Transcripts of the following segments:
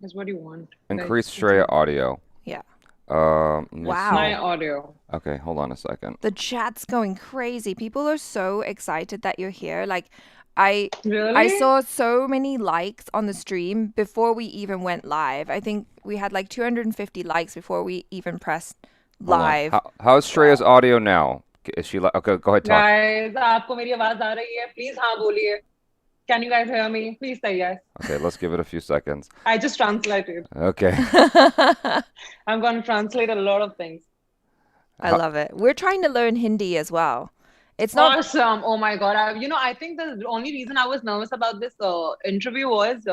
That's what you want. Increase That's Shreya it. audio. Yeah. Let me My see. Wow. audio. Okay, hold on a second. The chat's going crazy. People are so excited that you're here. Like I I Really? saw so many likes on the stream before we even went live. I think we had like 250 likes before we even pressed Hold on. live. How's Shreya's Wow. audio now? Is she like okay, go ahead talk. Guys, आपको मेरी आवाज आ रही है? Please हाँ बोलिए. Can you guys hear me? Please say yes. Okay, let's give it a few seconds. I just translated. Okay. I'm going to translate a lot of things. I How, love it. We're trying to learn Hindi as well. It's not Awesome. Oh my God. I think the only reason I was nervous about this interview was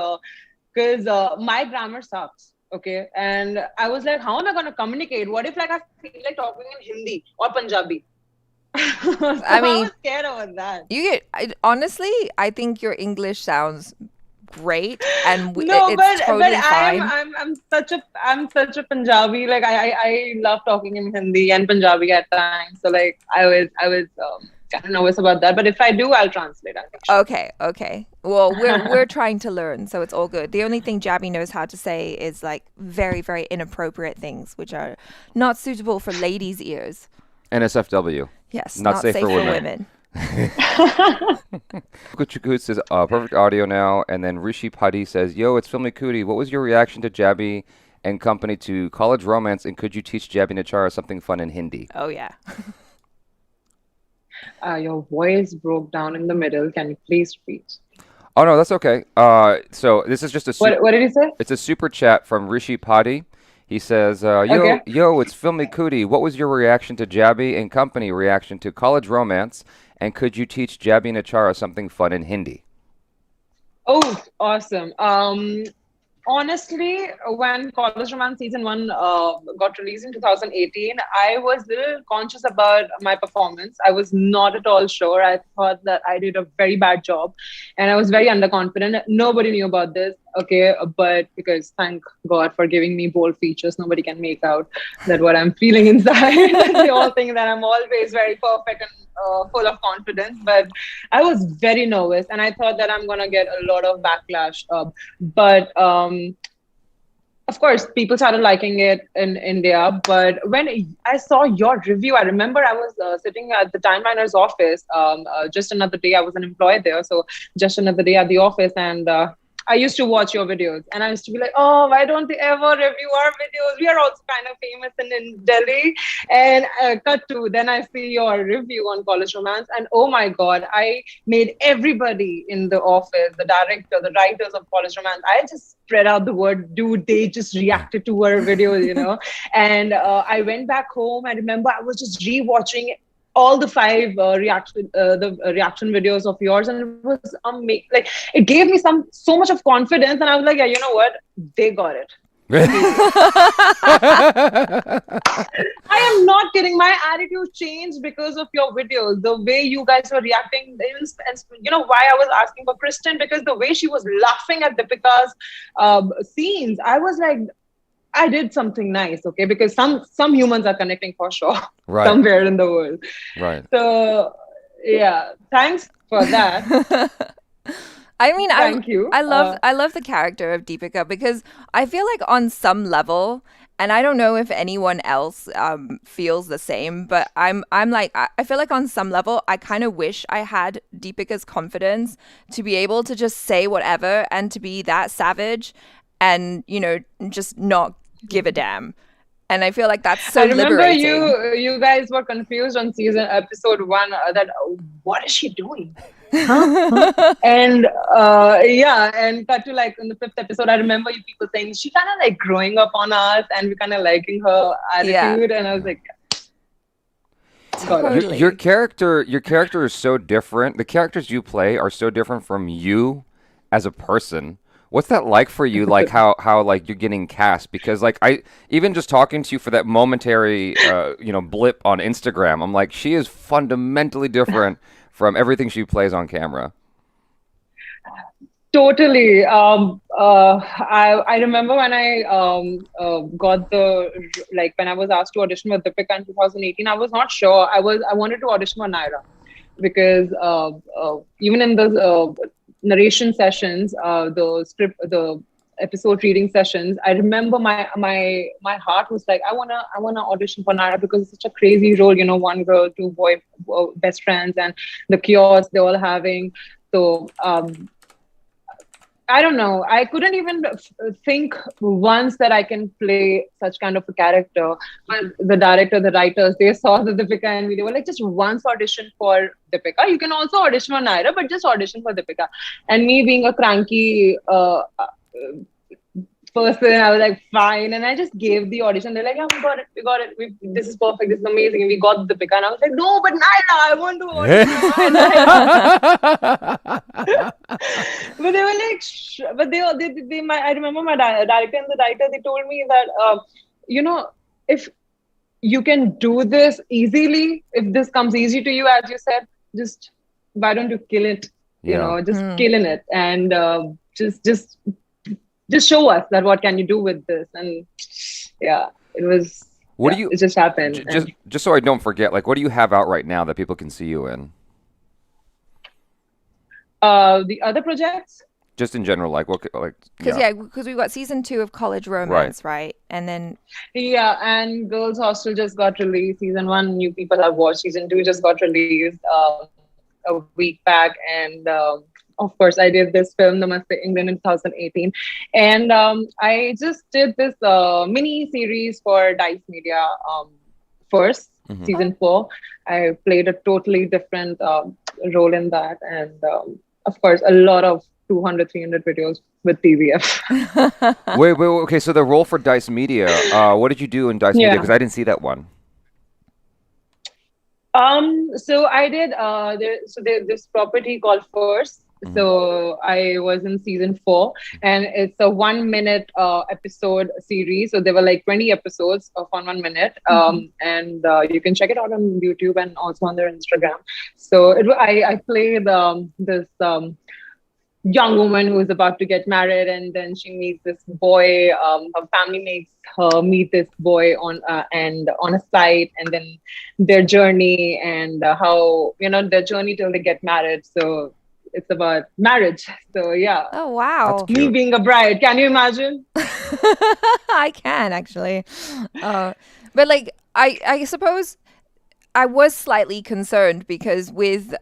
because my grammar sucks. Okay. And I was like, how am I going to communicate? What if like I feel like talking in Hindi or Punjabi? So I I mean, was scared about that. honestly, I think your English sounds great and No, it's but totally fine. I'm such a Punjabi. Like I love talking in Hindi and Punjabi at times. So like I was kind of nervous about that. But if I do, I'll translate. I'll make sure. Okay, okay. Well, we're trying to learn, so it's all good. The only thing Jabby knows how to say is like very, very inappropriate things, which are not suitable for ladies' ears. NSFW. Yes, Not not safe for safe for women. women. Kuchukut says perfect audio now, and then Rishi Padi says, "Yo, it's Filmy Kudi. What was your reaction to Jabby and company to College Romance, and could you teach Jabby Nachara something fun in Hindi?" Oh yeah. Your voice broke down in the middle. Can you please repeat? Oh no, that's okay. So this is just a What did you say? it's a super chat from Rishi Padi. He says, Okay. yo, it's Filmy Cootie. What was your reaction to Jabby and company reaction to College Romance? And could you teach Jabby and Achara something fun in Hindi?" Oh, awesome. Honestly, when College Romance season one got released in 2018, I was a little conscious about my performance. I was not at all sure. I thought that I did a very bad job, and I was very underconfident. Nobody knew about this, okay? But because thank God for giving me bold features, nobody can make out that what I'm feeling inside. They all think that I'm always very perfect and full of confidence. But I was very nervous, and I thought that I'm gonna get a lot of backlash. But of course, people started liking it in India. But when I saw your review, I remember I was sitting at the timeliner's office. Just another day, I was an employee there, so just another day at the office, and I used to watch your videos, and I used to be like, "Oh, why don't they ever review our videos? We are also kind of famous in Delhi." And cut to then I see your review on College Romance, and oh my God, I made everybody in the office, the director, the writers of College Romance, I just spread out the word, dude. They just reacted to our videos. And I went back home. I remember I was just rewatching all the five reaction videos of yours, and it was amazing. Like it gave me so much of confidence, and I was like, yeah, you know what? They got it. They did. I am not kidding. My attitude changed because of your videos. The way you guys were reacting, and you know why I was asking for Kristen, because the way she was laughing at Deepika's scenes, I was like, I did something nice, okay? Because some humans are connecting for sure Right, somewhere in the world. right. So yeah, thanks for that. I mean, Thank you. I love the character of Deepika because I feel like on some level, and I don't know if anyone else feels the same, but I'm like I feel like on some level I kind of wish I had Deepika's confidence to be able to just say whatever and to be that savage and just not give a damn. And I feel like that's I so remember liberating. you guys were confused on season episode one that what is she doing? Huh? And yeah, and cut to like in the fifth episode, I remember you people saying she kind of like growing up on us, and we kind of liking her Yeah, attitude, and I was like, got it. totally. Your character is so different. The characters you play are so different from you as a person. What's that like for you? Like how like you're getting cast because like I even just talking to you for that momentary blip on Instagram, I'm like she is fundamentally different from everything she plays on camera. Totally. I remember when I got the like when I was asked to audition with Deepika in 2018. I was not sure. I wanted to audition for Naira because even in the narration sessions, the script, the episode reading sessions, I remember my heart was like, I wanna audition for Naira because it's such a crazy role, one girl, two boy, best friends, and the chaos they're all having. So I don't know. I couldn't even think once that I can play such kind of a character. But the director, the writers, they saw the Deepika and they were like, just once audition for Deepika. You can also audition for Naira, but just audition for Deepika. And me being a cranky person, I was like, fine. And I just gave the audition. They're like, yeah, we got it. We got it. This is perfect. This is amazing. And we got the pick. And I was like, no, but Naila, I want to audition. But they were like, but I remember my director and the writer, they told me that, if you can do this easily, if this comes easy to you, as you said, just why don't you kill it? Just killing it. And just show us that what can you do with this. And yeah, it just happened. Just so I don't forget, like, what do you have out right now that people can see you in? The other projects, just in general, like what, like, because we've got season 2 of College Romance, right? And then and Girls Hostel just got released. Season 1, new people have watched. Season 2 just got released a week back, and of course, I did this film, Namaste England, in 2018. And I just did this mini series for Dice Media first, season 4. I played a totally different role in that. And of course, a lot of 200, 300 videos with TVF. Wait, okay. So the role for Dice Media, what did you do in Dice Media? Because I didn't see that one. So I did, there's this property called First. So I was in season 4, and it's a 1-minute episode series. So there were like 20 episodes of 1 minute, and you can check it out on YouTube and also on their Instagram. So I played this young woman who is about to get married, and then she meets this boy. Her family makes her meet this boy on a site, and then their journey and how their journey till they get married. So it's about marriage. So yeah. Oh wow. Me being a bride. Can you imagine? I can actually. But like I suppose I was slightly concerned because with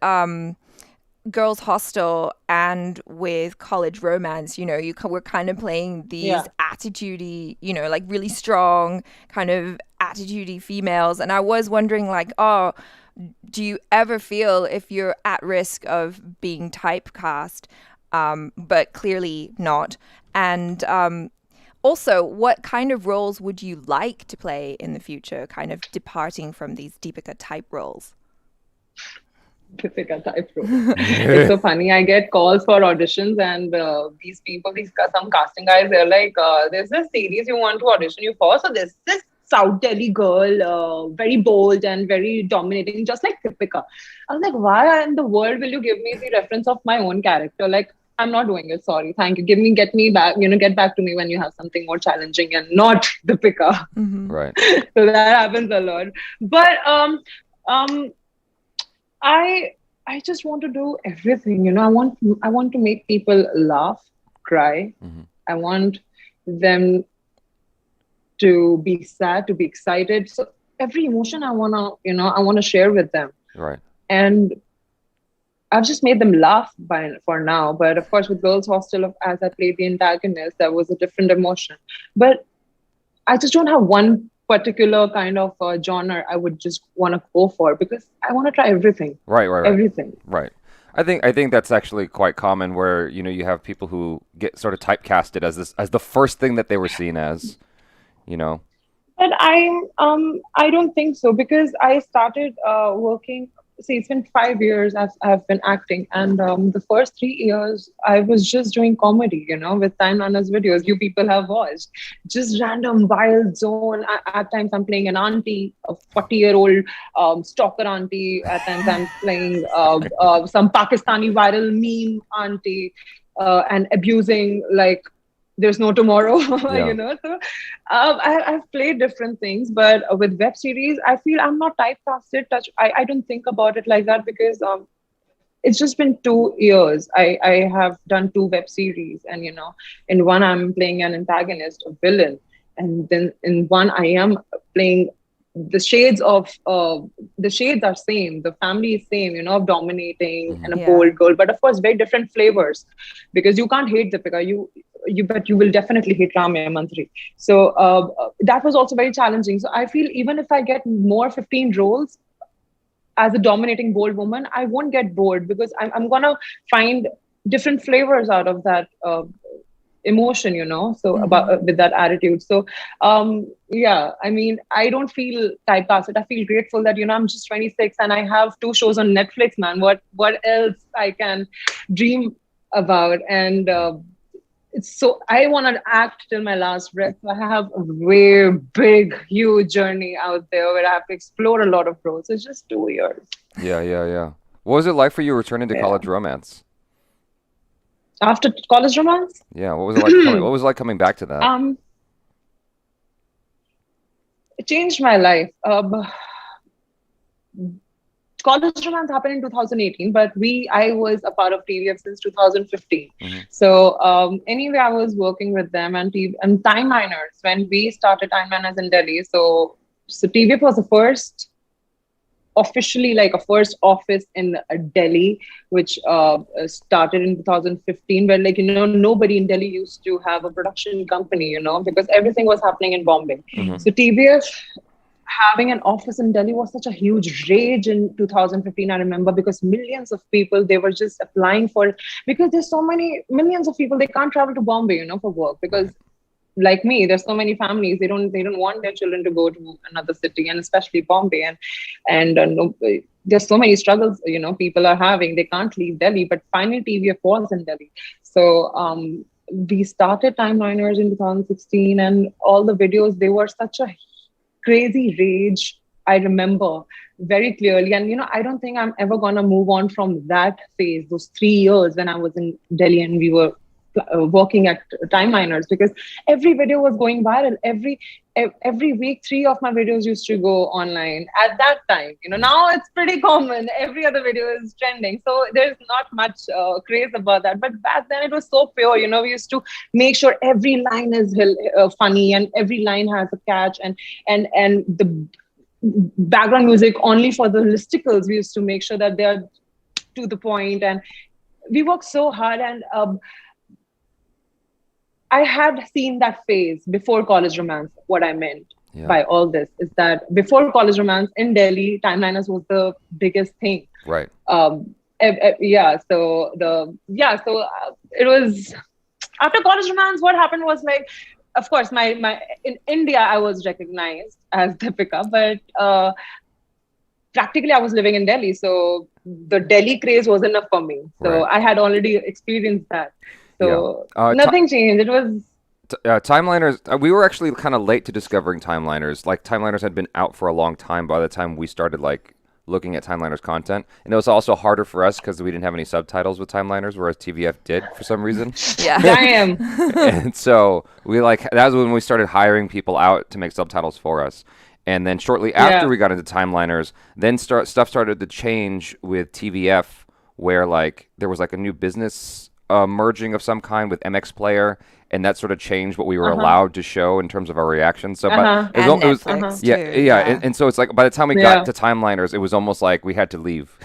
Girls Hostel and with College Romance, we're kind of playing these attitude-y, like really strong kind of attitude-y females. And I was wondering like, do you ever feel if you're at risk of being typecast, but clearly not? And also, what kind of roles would you like to play in the future, kind of departing from these Deepika type roles? Deepika type roles. It's so funny. I get calls for auditions, and some casting guys, they're like, there's this series you want to audition you for. So there's this South Delhi girl, very bold and very dominating, just like Deepika. I was like, why in the world will you give me the reference of my own character? Like, I'm not doing it. Sorry. Thank you. Get me back, get back to me when you have something more challenging and not Deepika. Right. So that happens a lot. But I just want to do everything. I want to make people laugh, cry. I want them to be sad, to be excited. So every emotion I wanna share with them. Right. And I've just made them laugh for now. But of course, with Girls Hostel, as I played the antagonist, that was a different emotion. But I just don't have one particular kind of genre I would just want to go for, because I want to try everything. Right. Everything. Right. I think that's actually quite common, where you have people who get sort of typecasted as the first thing that they were seen as. But I don't think so, because I started working. See, it's been 5 years I've been acting, and the first 3 years I was just doing comedy, with Time Runners videos. You people have watched just random wild zone. At times I'm playing an auntie, a 40-year-old stalker auntie. At times I'm playing some Pakistani viral meme auntie, and abusing like there's no tomorrow. So I've played different things, but with web series I feel I'm not typecasted. I don't think about it like that, because it's just been 2 years. I have done 2 web series, and in one I'm playing an antagonist, a villain, and then in one I am playing the shades of the shades are same, the family is same, of dominating and a Yeah. bold girl, but of course very different flavors, because you can't hate Deepika, but you will definitely hate Ramya Mantri. So that was also very challenging. So I feel even if I get more 15 roles as a dominating bold woman, I won't get bored, because I'm gonna find different flavors out of that emotion, so about with that attitude. So yeah, I mean, I don't feel typecasted. I feel grateful that I'm just 26 and I have 2 shows on Netflix, man. What else I can dream about? And it's so I want to act till my last breath. So I have a very big, huge journey out there where I have to explore a lot of roles. It's just 2 years. Yeah. What was it like for you returning to Yeah. college romance? After College Romance, Yeah, what was it like what was it like coming back to that? it changed my life. College Romance happened in 2018, but I was a part of TVF since 2015. So anyway, I was working with them and Time Miners when we started Time Miners in Delhi. So TVF was the first officially, like, a first office in Delhi, which started in 2015, where, like, nobody in Delhi used to have a production company, because everything was happening in Bombay. So TVF having an office in Delhi was such a huge rage in 2015. I remember, because millions of people, they were just applying for it, because there's so many millions of people, they can't travel to Bombay, for work, because like me, there's so many families, they don't want their children to go to another city, and especially Bombay, and no, there's so many struggles people are having, they can't leave Delhi. But finally TVF was in Delhi. So we started Timeliners in 2016, and all the videos, they were such a crazy rage. I remember very clearly. And, I don't think I'm ever going to move on from that phase, those 3 years when I was in Delhi and we were working at Time Miners, because every video was going viral. Every week, 3 of my videos used to go online at that time. Now it's pretty common. Every other video is trending. So there's not much craze about that. But back then it was so pure. We used to make sure every line is funny, and every line has a catch, and the background music only for the listicles. We used to make sure that they are to the point, and we worked so hard. And I had seen that phase before College Romance. What I meant by all this is that before College Romance in Delhi, Timeliners was the biggest thing. Right. So it was after College Romance. What happened was, like, of course, my in India I was recognized as Deepika, but practically I was living in Delhi, so the Delhi craze was enough for me. So I had already experienced that. So nothing changed. It was Timeliners. We were actually kind of late to discovering Timeliners. Like, Timeliners had been out for a long time by the time we started looking at Timeliners content, and it was also harder for us because we didn't have any subtitles with Timeliners, whereas TVF did for some reason. Yeah, damn. And so that was when we started hiring people out to make subtitles for us. And then shortly after we got into Timeliners, then stuff started to change with TVF, where there was a new business merging of some kind with MX Player, and that sort of changed what we were allowed to show in terms of our reaction. So, but it was Netflix too, and so it's like by the time we got to Timeliners, it was almost like we had to leave,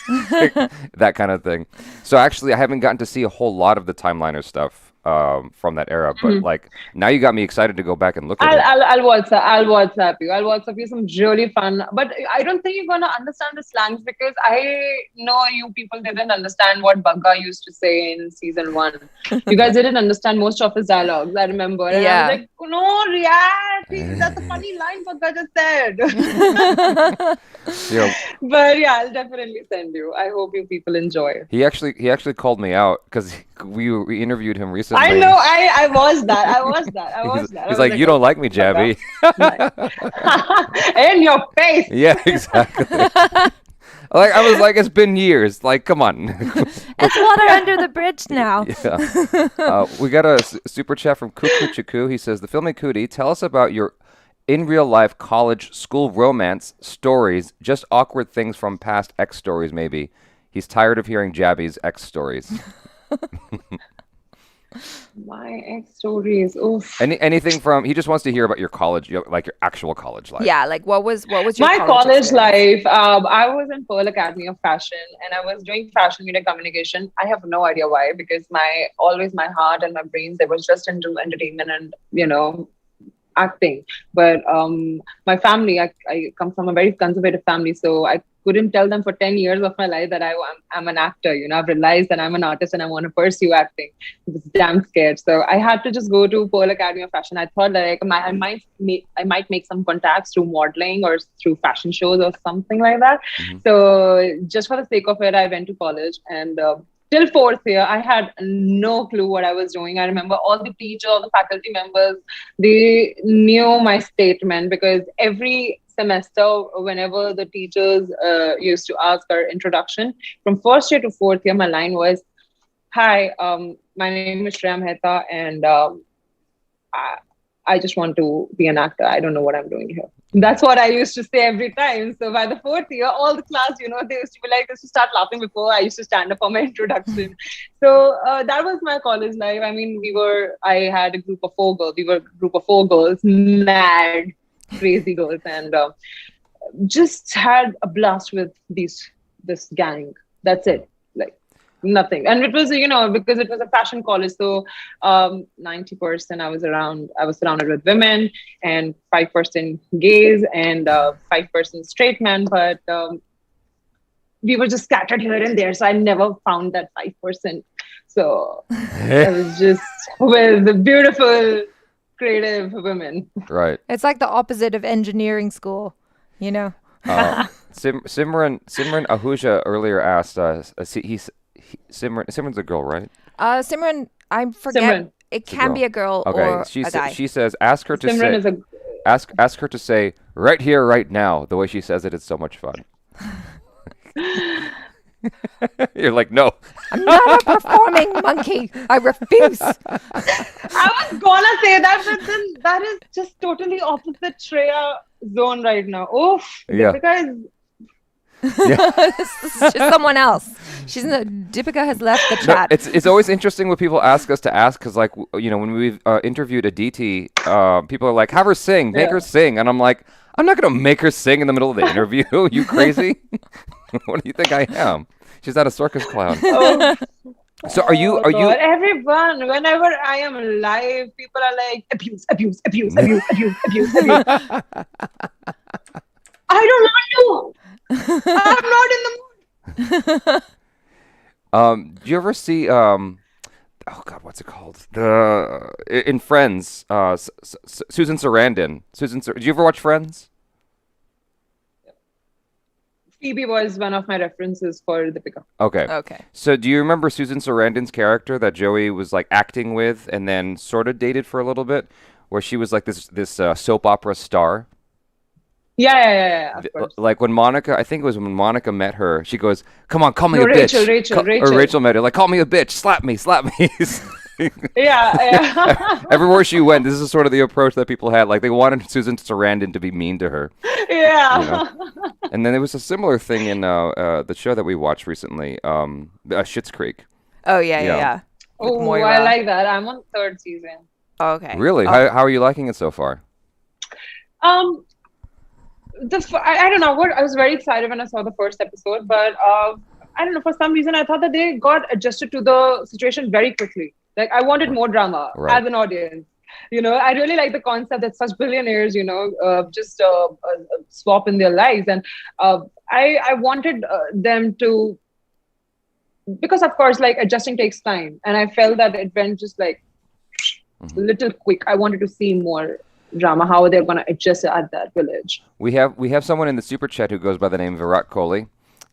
that kind of thing. So actually, I haven't gotten to see a whole lot of the Timeliners stuff from that era, but now you got me excited to go back and look at it. I'll WhatsApp you. I'll WhatsApp you some really fun. But I don't think you're gonna understand the slangs, because I know you people didn't understand what Bagga used to say in season 1. You guys didn't understand most of his dialogues, I remember. And I was like, no, react. That's a funny line Bagga just said. But yeah, I'll definitely send you. I hope you people enjoy. He actually called me out because we interviewed him recently. I know. I was that. He's like, you don't like me, Jabby. In your face. Yeah, exactly. I was like, it's been years. Like, come on. It's water under the bridge now. Yeah. We got a super chat from Kuku Chiku. He says, the Filmy Kudi, tell us about your in real life college school romance stories, just awkward things from past ex stories, maybe. He's tired of hearing Jabby's ex stories. My ex stories. Oof. Anything from he just wants to hear about your college, like your actual college life. Yeah, like what was your My college college experience? life, I was in Pearl Academy of Fashion and I was doing fashion media communication. I have no idea why, because my heart and my brains, they was just into entertainment and, acting. But my family, I come from a very conservative family, so I couldn't tell them for 10 years of my life that I'm an actor. I've realized that I'm an artist and I want to pursue acting. I was damn scared. So I had to just go to Pearl Academy of Fashion. I thought that I might make some contacts through modeling or through fashion shows or something like that. Mm-hmm. So just for the sake of it, I went to college and till fourth year, I had no clue what I was doing. I remember all the teachers, all the faculty members, they knew my statement because every semester, whenever the teachers used to ask our introduction, from first year to fourth year, my line was, "Hi, my name is Shreya Mehta, and I just want to be an actor. I don't know what I'm doing here." That's what I used to say every time. So by the fourth year, all the class, they used to be like, they used to start laughing before I used to stand up for my introduction. So that was my college life. I mean, I had a group of four girls. We were a group of four girls, mad, crazy girls, and just had a blast with this gang. That's it. Like nothing. And it was, because it was a fashion college, so 90% I was surrounded with women and 5% gays and 5% straight men, but we were just scattered here and there, so I never found that 5%. So I was just with the beautiful creative women. Right. It's like the opposite of engineering school, Simran Ahuja earlier asked Simran's a girl, right? Simran, I forget. Simran. It can be a girl Okay. or a guy. She says, ask her to Simran say, ask her to say right here, right now. The way she says it is so much fun. You're like, no. I'm not a performing monkey. I refuse. I was gonna say that, but then that is just totally opposite Shreya zone right now. Oof. Yeah. Because It's just someone else. Deepika has left the chat. No, it's always interesting when people ask us to ask, because like when we've interviewed Aditi, people are like, have her sing, make her sing, and I'm like, I'm not gonna make her sing in the middle of the interview. You crazy? What do you think I am? She's not a circus clown. oh, So are you everyone, whenever I am live, people are like, abuse. I don't want to. I'm not in the mood. Do you ever see oh God, what's it called? In Friends, Susan Sarandon. Did you ever watch Friends? Phoebe was one of my references for Deepika. Okay. So do you remember Susan Sarandon's character that Joey was like acting with and then sort of dated for a little bit, where she was like this soap opera star? Yeah, of course. Like when Monica, I think it was when Monica met her, she goes, "Come on, call me a bitch." Rachel. Or Rachel met her, like, "Call me a bitch, slap me." Yeah. Everywhere she went, this is sort of the approach that people had. Like they wanted Susan Sarandon to be mean to her. Yeah. And then there was a similar thing in the show that we watched recently, Schitt's Creek. Oh yeah. With Oh, Moira. I like that. I'm on third season. Oh, okay. Really? How are you liking it so far? I don't know what, I was very excited when I saw the first episode, but I don't know, for some reason I thought that they got adjusted to the situation very quickly. Like I wanted more drama as an audience. I really like the concept that such billionaires, just swap in their lives, and I wanted them to, because of course, like adjusting takes time, and I felt that it went just like a little quick. I wanted to see more drama, how they're going to adjust at that village. We have someone in the super chat who goes by the name Virat Kohli,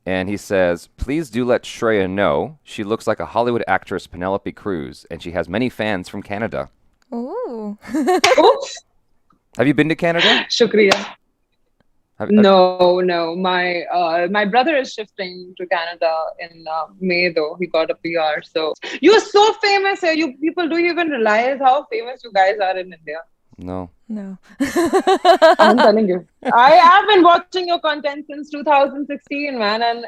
and he says, "Please do let Shreya know she looks like a Hollywood actress, Penelope Cruz, and she has many fans from Canada." Ooh. Oops. Have you been to Canada? Shukriya. No. My brother is shifting to Canada in May, though. He got a PR. So you're so famous here. You people, do you even realize how famous you guys are in India? No. I'm telling you. I have been watching your content since 2016, man, and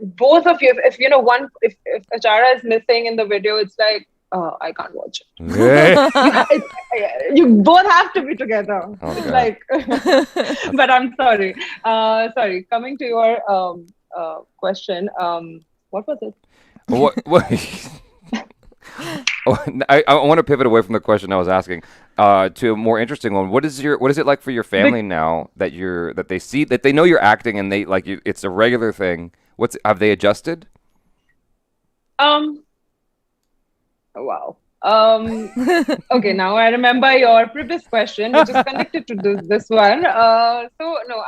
both of you, if you know one, if Achara is missing in the video, it's like, oh, I can't watch it. You both have to be together. Oh, It's God. like, but I'm sorry. Sorry. Coming to your question, what was it? What? I want to pivot away from the question I was asking to a more interesting one. What is it like for your family now that they see that they know you're acting and they like you, it's a regular thing? Have they adjusted? Wow. Okay, now I remember your previous question, which is connected to this one. So no,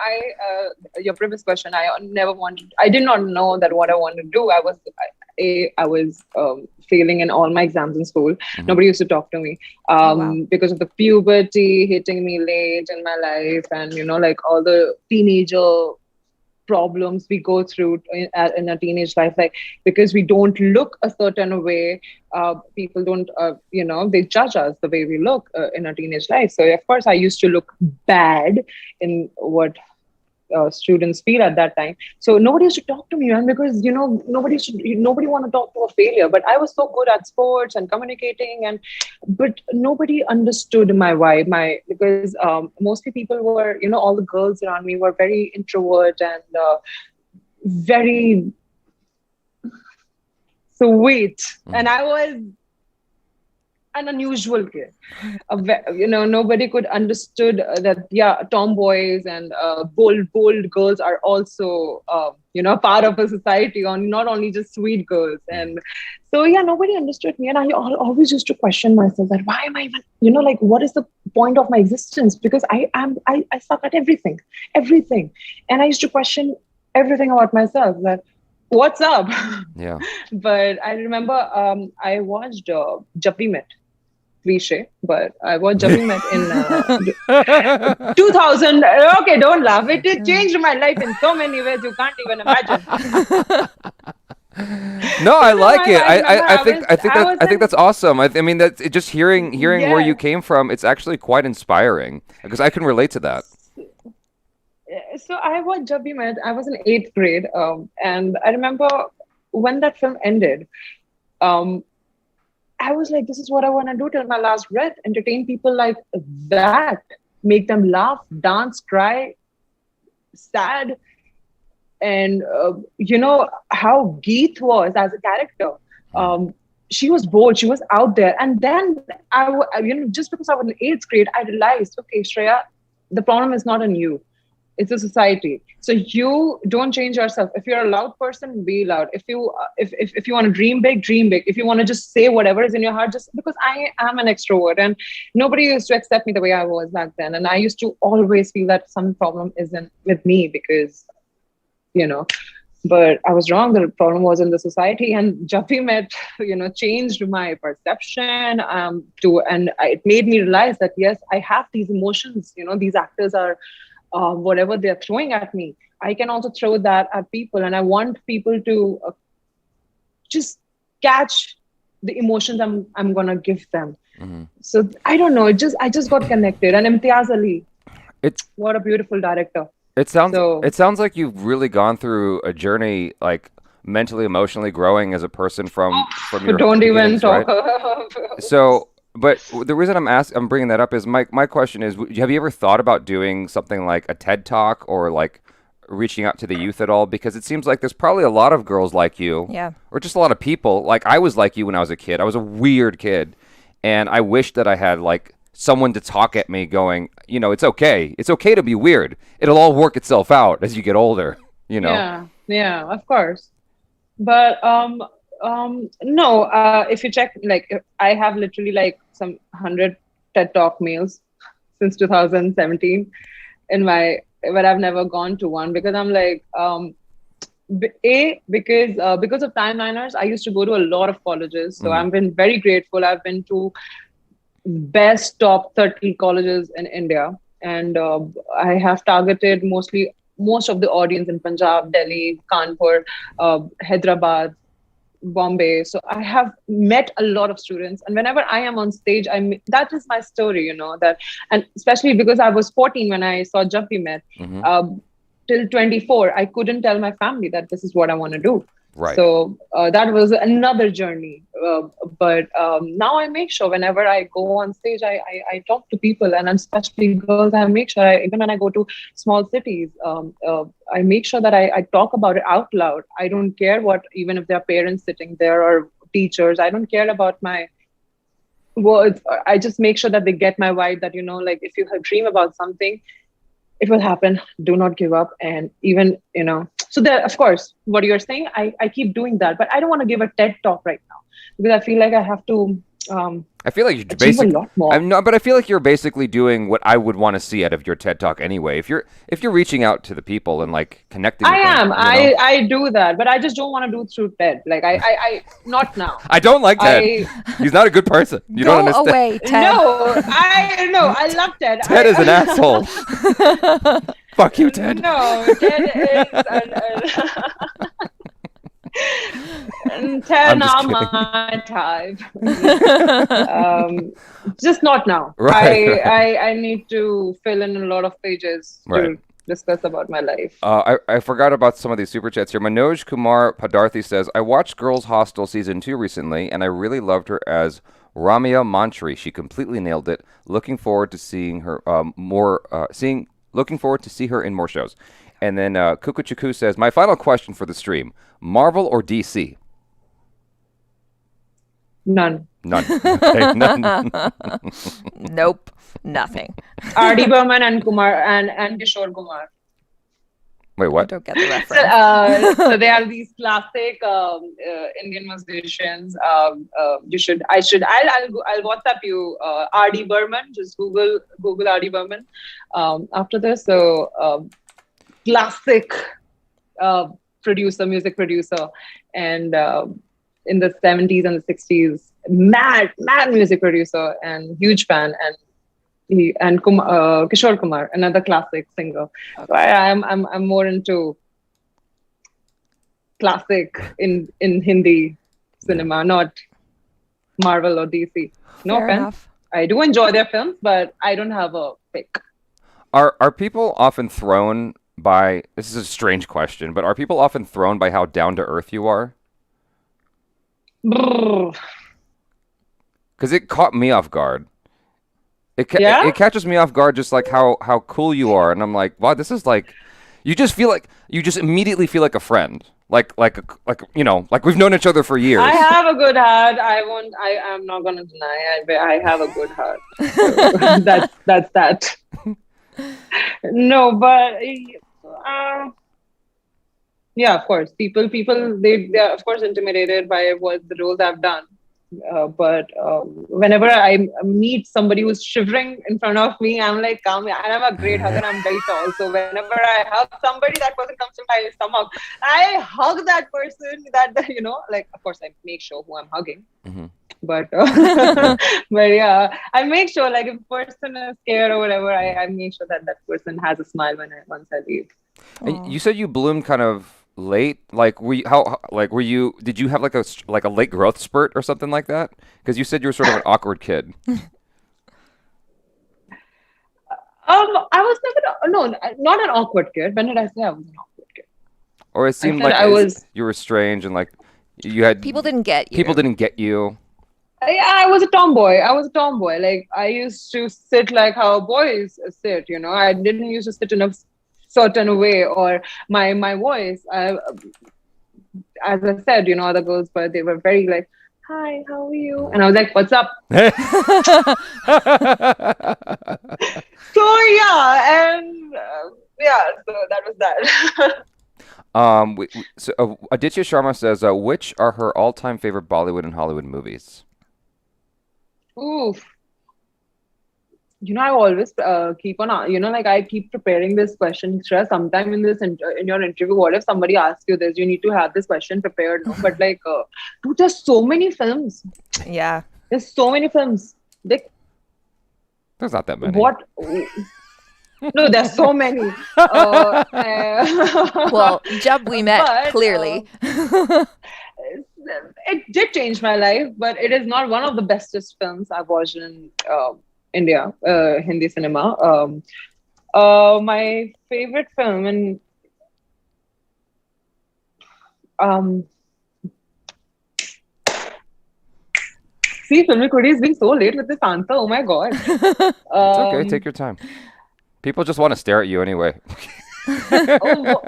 your previous question, I did not know that what I wanted to do. I was failing in all my exams in school. Mm-hmm. Nobody used to talk to me because of the puberty hitting me late in my life, and like all the teenager problems we go through in a teenage life, like because we don't look a certain way, people don't they judge us the way we look in a teenage life. So of course I used to look bad in what students feel at that time. So nobody used to talk to me, man, because nobody want to talk to a failure. But I was so good at sports and communicating, but nobody understood my vibe. Because mostly people were, all the girls around me were very introvert and very sweet, and I was an unusual kid. Nobody could understood that tomboys and bold girls are also part of a society, on not only just sweet girls. And so nobody understood me, and I always used to question myself that why am I even like what is the point of my existence, because I suck at everything, and I used to question everything about myself, that what's up. Yeah. But I remember I watched Jab We Met, cliche, but I watched Jab We Met in 2000. Okay, don't laugh. It changed my life in so many ways you can't even imagine. No, I like it. I think that's awesome. I mean, that's just hearing where you came from. It's actually quite inspiring because I can relate to that. So I watched Jab We Met. I was in 8th grade, and I remember when that film ended. I was like, this is what I want to do till my last breath. Entertain people like that. Make them laugh, dance, cry, sad. And how Geet was as a character. She was bold. She was out there. And then just because I was in 8th grade, I realized, okay, Shreya, the problem is not in you. It's a society. So you don't change yourself. If you're a loud person, be loud. If you want to dream big, dream big. If you want to just say whatever is in your heart, just because I am an extrovert and nobody used to accept me the way I was back then. And I used to always feel that some problem isn't with me because, but I was wrong. The problem was in the society, and Jab We Met, changed my perception and it made me realize that, yes, I have these emotions, these actors are, whatever they're throwing at me, I can also throw that at people, and I want people to just catch the emotions I'm gonna give them. Mm-hmm. So I don't know. I just got connected, and Imtiaz Ali, what a beautiful director. It sounds like you've really gone through a journey, like mentally, emotionally growing as a person from your. Don't even talk. Right? So. But the reason I'm bringing that up is my question is, have you ever thought about doing something like a TED Talk or like reaching out to the youth at all? Because it seems like there's probably a lot of girls like you, or just a lot of people. Like I was like you when I was a kid. I was a weird kid, and I wish that I had like someone to talk at me, going, it's okay. It's okay to be weird. It'll all work itself out as you get older. Yeah, of course. But no, if you check, like I have literally like some 100 TED Talk mails since 2017 but I've never gone to one because I'm like, because of timeliners, I used to go to a lot of colleges. So I've been very grateful. I've been to best top 30 colleges in India. And I have targeted most of the audience in Punjab, Delhi, Kanpur, Hyderabad, Bombay. So I have met a lot of students, and whenever I am on stage, that is my story, that, and especially because I was 14 when I saw Jab We Met. till 24, I couldn't tell my family that this is what I want to do. Right. So that was another journey. But now I make sure whenever I go on stage, I talk to people, and especially girls, I make sure, even when I go to small cities, I make sure that I talk about it out loud. I don't care what, even if there are parents sitting there or teachers, I don't care about my words. I just make sure that they get my vibe that, like if you dream about something, it will happen. Do not give up. And even, so there, of course, what you're saying, I keep doing that, but I don't want to give a TED talk right now because I feel like I have to I feel like you're achieve a lot more. I'm not, but I feel like you're basically doing what I would want to see out of your TED talk anyway. If you're reaching out to the people and like connecting with them, I do that, but I just don't want to do through TED. Like I not now. I don't like Ted. He's not a good person. You don't understand. Go away, Ted. No, I love Ted. Ted is an asshole. Fuck you, Ted. No, Ted is Ted not my type. Just not now. Right. I need to fill in a lot of pages to discuss about my life. I forgot about some of these super chats here. Manoj Kumar Padarthi says, I watched Girls Hostel Season 2 recently, and I really loved her as Ramya Mantri. She completely nailed it. Looking forward to seeing her looking forward to see her in more shows. And then Kukuchuku says, my final question for the stream, Marvel or DC? None. Okay, none. Nope, nothing. R.D. Burman and Kumar and Kishore Kumar. Wait, I what? don't get the reference. So they are these classic Indian musicians. I'll WhatsApp you R.D. Burman. Just Google R.D. Burman after this. So classic music producer, and in the 70s and the 60s, mad music producer and huge fan, and Kishore Kumar, another classic singer. Okay. So I'm more into classic in Hindi cinema, not Marvel or DC. No Fair offense. enough. I do enjoy their films, but I don't have a pick. Are people often thrown by, this is a strange question, but are people often thrown by how down to earth you are? Because it caught me off guard. It catches me off guard, just like how cool you are, and I'm like, wow, this is like, you just immediately feel like a friend, like we've known each other for years. I have a good heart. I'm not gonna deny. I have a good heart. So that's that. No, but yeah, of course, people they're of course intimidated by what the roles I've done. But whenever I meet somebody who's shivering in front of me, I'm like, calm. And I'm a great hugger. I'm very tall, so whenever I hug somebody, that person comes to my stomach. I hug that person. Like, of course, I make sure who I'm hugging. Mm-hmm. But but yeah, I make sure, like, if a person is scared or whatever, I make sure that person has a smile once I leave. And you said you bloomed kind of late. Like, did you have like a late growth spurt or something like that? Because you said you were sort of an awkward kid. I was not an awkward kid. When did I say I was an awkward kid? Or it seemed like you were strange, and like you had people didn't get you. People didn't get you. I was a tomboy. Like, I used to sit like how boys sit. I didn't used to sit in a certain way, or my voice. As I said, other girls, but they were very like, "Hi, how are you?" And I was like, "What's up?" So yeah, and so that was that. So Aditya Sharma says, which are her all-time favorite Bollywood and Hollywood movies? Oof. I always keep on, like, I keep preparing this question, Shreya. Sometime in your interview, what if somebody asks you this? You need to have this question prepared. No? But like, dude, there's so many films. Yeah. There's so many films. There's not that many. What? No, there's so many. Well, Jab we met, clearly. It did change my life, but it is not one of the bestest films I've watched in India, Hindi cinema. My favorite film, and Um, See, Filmy Kudi is being so late with this answer. Oh my god. It's okay. Take Um, your time. People just want to stare at you anyway. oh,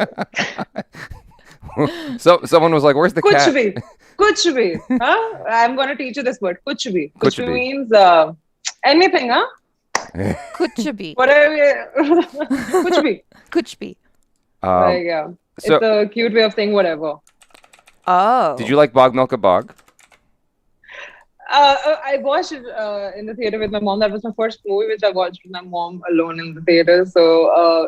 So someone was like, "Where's the kuch cat?" bhi, kuch bhi. Huh? I'm gonna teach you this word. Kuch bhi. Kuch bhi Kuchabi. means anything. Huh? Kuchabi. Whatever. Kuch bhi. Kuchbi. Um, Yeah. It's so a cute way of saying whatever. did you Oh. like Bog Milk a Bog? I watched it in the theater with my mom. That was my first movie which I watched with my mom alone in the theater. So,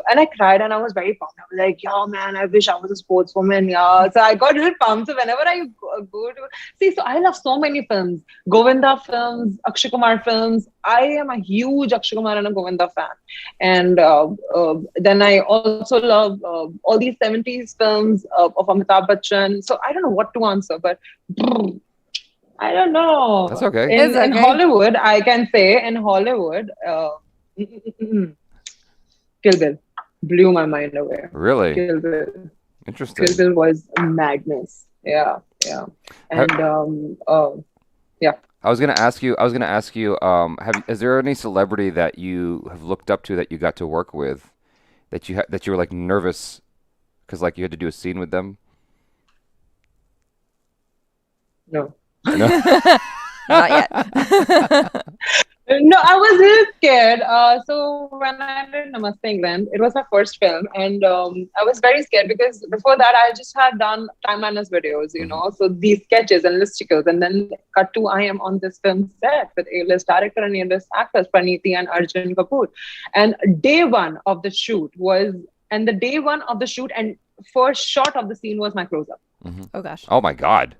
and I cried and I was very pumped. I was like, yeah, man, I wish I was a sportswoman. Yeah. So I got a little pumped. So whenever I go to see, so I love so many films, Govinda films, Akshay Kumar films. I am a huge Akshay Kumar and a Govinda fan. And then I also love all these 70s films of Amitabh Bachchan. So I don't know what to answer, but I don't That's know. okay. It's In okay. Hollywood, I can say in Hollywood, Kill Bill blew my mind away. Really Kill Bill, Kill interesting. Bill was madness. Yeah, yeah, Ha- and yeah. I was gonna ask you. I was gonna ask you. Is there any celebrity that you have looked up to that you got to work with, that you were like nervous because like you had to do a scene with them? No. No. Not yet. No, I was a little scared. So when I did Namaste England, it was my first film, and I was very scared because before that I just had done timeliners videos, Mhm. so these sketches and listicles, and then cut to I am on this film set with A-list director and A-list actors Praniti and Arjun Kapoor, and day one of the shoot was, and the day one of the shoot and first shot of the scene was my close up, Mhm. Oh gosh. Oh my God.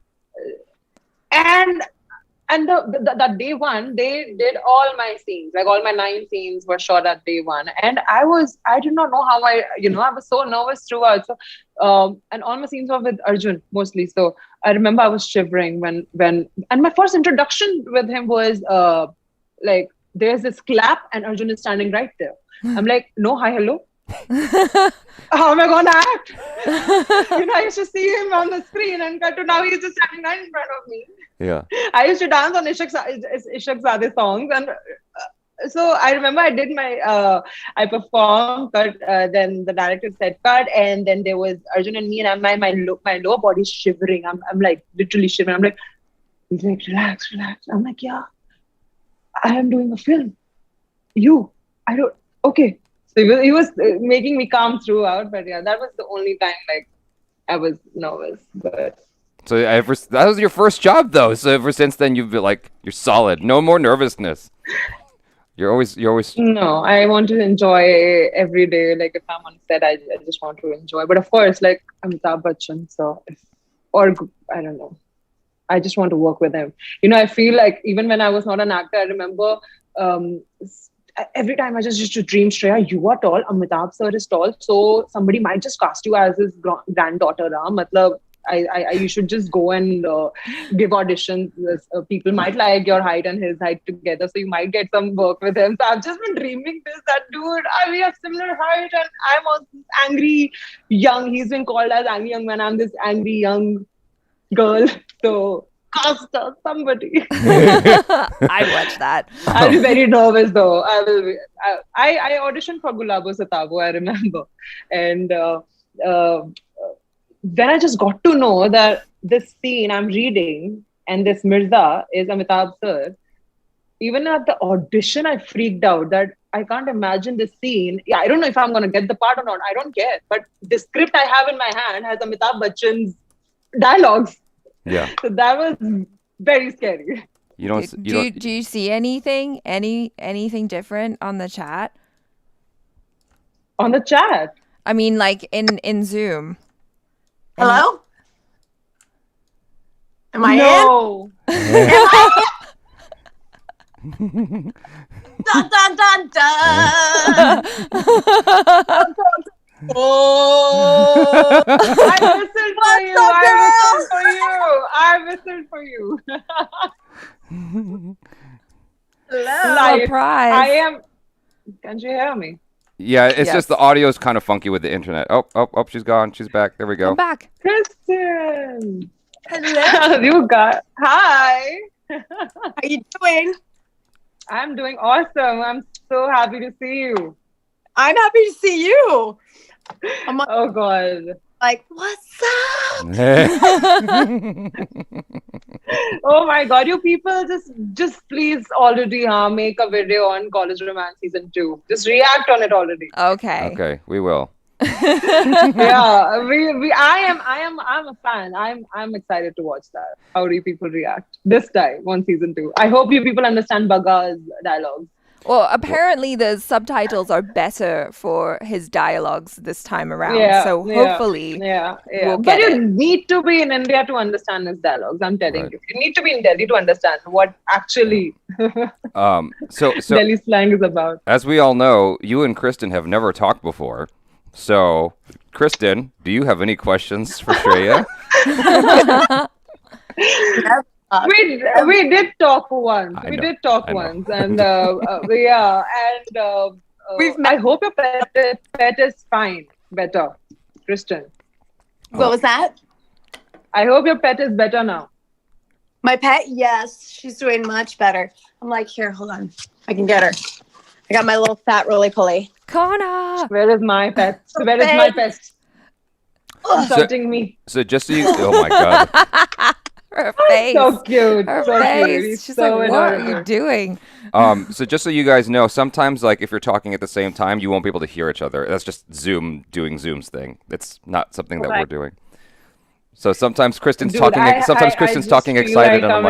and that day one, they did all my scenes, like all my 9 scenes were shot at day one. And I did not know how I was so nervous throughout. So, and all my scenes were with Arjun mostly. So I remember I was shivering and my first introduction with him was, like, there's this clap and Arjun is standing right there. I'm like, no, hi, hello. How am I going to act? I used to see him on the screen and cut to now he's just standing right in front of me. Yeah. I used to dance on Ishak Zadeh songs, and so I remember I did I performed, cut. Then the director said cut, and then there was Arjun and me, and my lower body's shivering. I'm like literally shivering. I'm like, he's like, relax, relax. I'm like, yeah, I am doing a film. I don't. Okay. So he was making me calm throughout, but yeah, that was the only time like I was nervous, but. So that was your first job though. So ever since then you've been like you're solid. No more nervousness. You're always No, I want to enjoy every day. Like if I'm on set, I just want to enjoy. But of course, like Amitabh Bachchan, I don't know. I just want to work with him. I feel like even when I was not an actor, I remember every time I just used to dream, Shreya, you are tall, Amitabh sir is tall, so somebody might just cast you as his granddaughter. Matlab, you should just go and give auditions. People might like your height and his height together, so you might get some work with him. So I've just been dreaming this, that dude, we have similar height and I'm also this angry young. He's been called as angry young man. I'm this angry young girl. So cast us, somebody. I'd watch that. I'll be very nervous though. I auditioned for Gulabo Satavo, I remember. And then I just got to know that this scene I'm reading and this Mirza is Amitabh sir. Even at the audition, I freaked out that I can't imagine this scene. Yeah, I don't know if I'm going to get the part or not. I don't care. But the script I have in my hand has Amitabh Bachchan's dialogues. Yeah. So that was very scary. You don't. You Do don't. do you see anything different on the chat? On the chat. I mean, like in Zoom. Hello? Am I in? No. Dun, dun, dun, dun. Oh, I whistled for you. I whistled for you. hello. Live. Surprise. I am. Can you hear me? Yeah, it's Yes. just the audio is kind of funky with the internet. Oh, she's gone. She's back. There we go. I'm back. Kristen. Hello. You got. Hi. How you doing? I'm doing awesome. I'm so happy to see you. I'm happy to see you. I'm Oh God. like, what's up? Oh my God. You people just please already make a video on College Romance season 2. Just react on it already. Okay. Okay, we will. Yeah. I'm a fan. I'm excited to watch that. How do you people react this time on season 2? I hope you people understand Baga's dialogues. Well, apparently the subtitles are better for his dialogues this time around. Yeah, So yeah, hopefully Yeah. we'll But get you it. need to be in India to understand his dialogues. I'm telling Right. you. You need to be in Delhi to understand what actually So Delhi slang is about. as we all know, you and Kristen have never talked before. So, Kristen, do you have any questions for Shreya? We did talk once. I We know, did talk I know. once, and yeah, and We've I hope your pet is fine. Better, Kristen. What was that? I hope your pet is better now. My pet? Yes, she's doing much better. I'm like, here, hold on. I can get her. I got my little fat roly-poly. Connor. Where is my pet? Where is my pet? Insulting me. So just so you, oh my God. Her face. So cute. Her So face. cute. He's She's so like, what are you adorable. doing? So just so you guys know, sometimes like if you're talking at the same time, you won't be able to hear each other. That's just Zoom doing Zoom's thing. It's not something that we're Right. doing. So sometimes Kristen's Dude, talking. I Kristen's just talking feel excited, like and I'm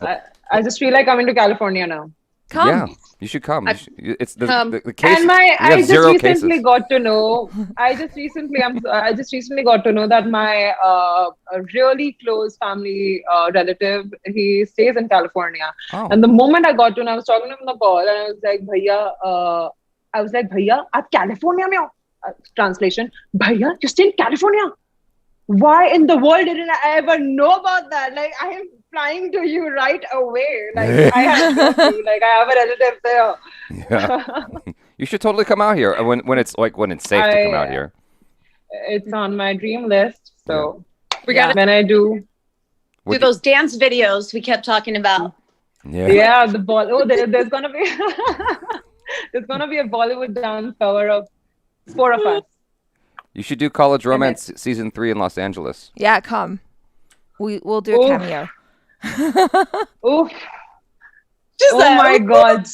like, I just feel like coming to California now. Come. yeah, you should come. It's the case. And we I have just 0 recently cases. got to know. I just recently got to know that my a really close family relative, he stays in California. Oh. And the moment I got to know, I was talking to him on the call, and I was like, "Bhaiya, आप California में हो?" Translation: Bhaiya, you stay in California? Why in the world didn't I ever know about that? Like, I am flying to you right away. Like, I have no clue. Like, I have a relative there. Yeah. You should totally come out here when it's safe to come out here. It's on my dream list. So We Yeah. got to when I do, do those dance videos we kept talking about. yeah, the ball. Oh, there's gonna be there's gonna be a Bollywood dance cover of 4 of us. You should do College Romance season 3 in Los Angeles. Yeah, come. We'll do a Oof. cameo. Oof. Just Oh that. my God.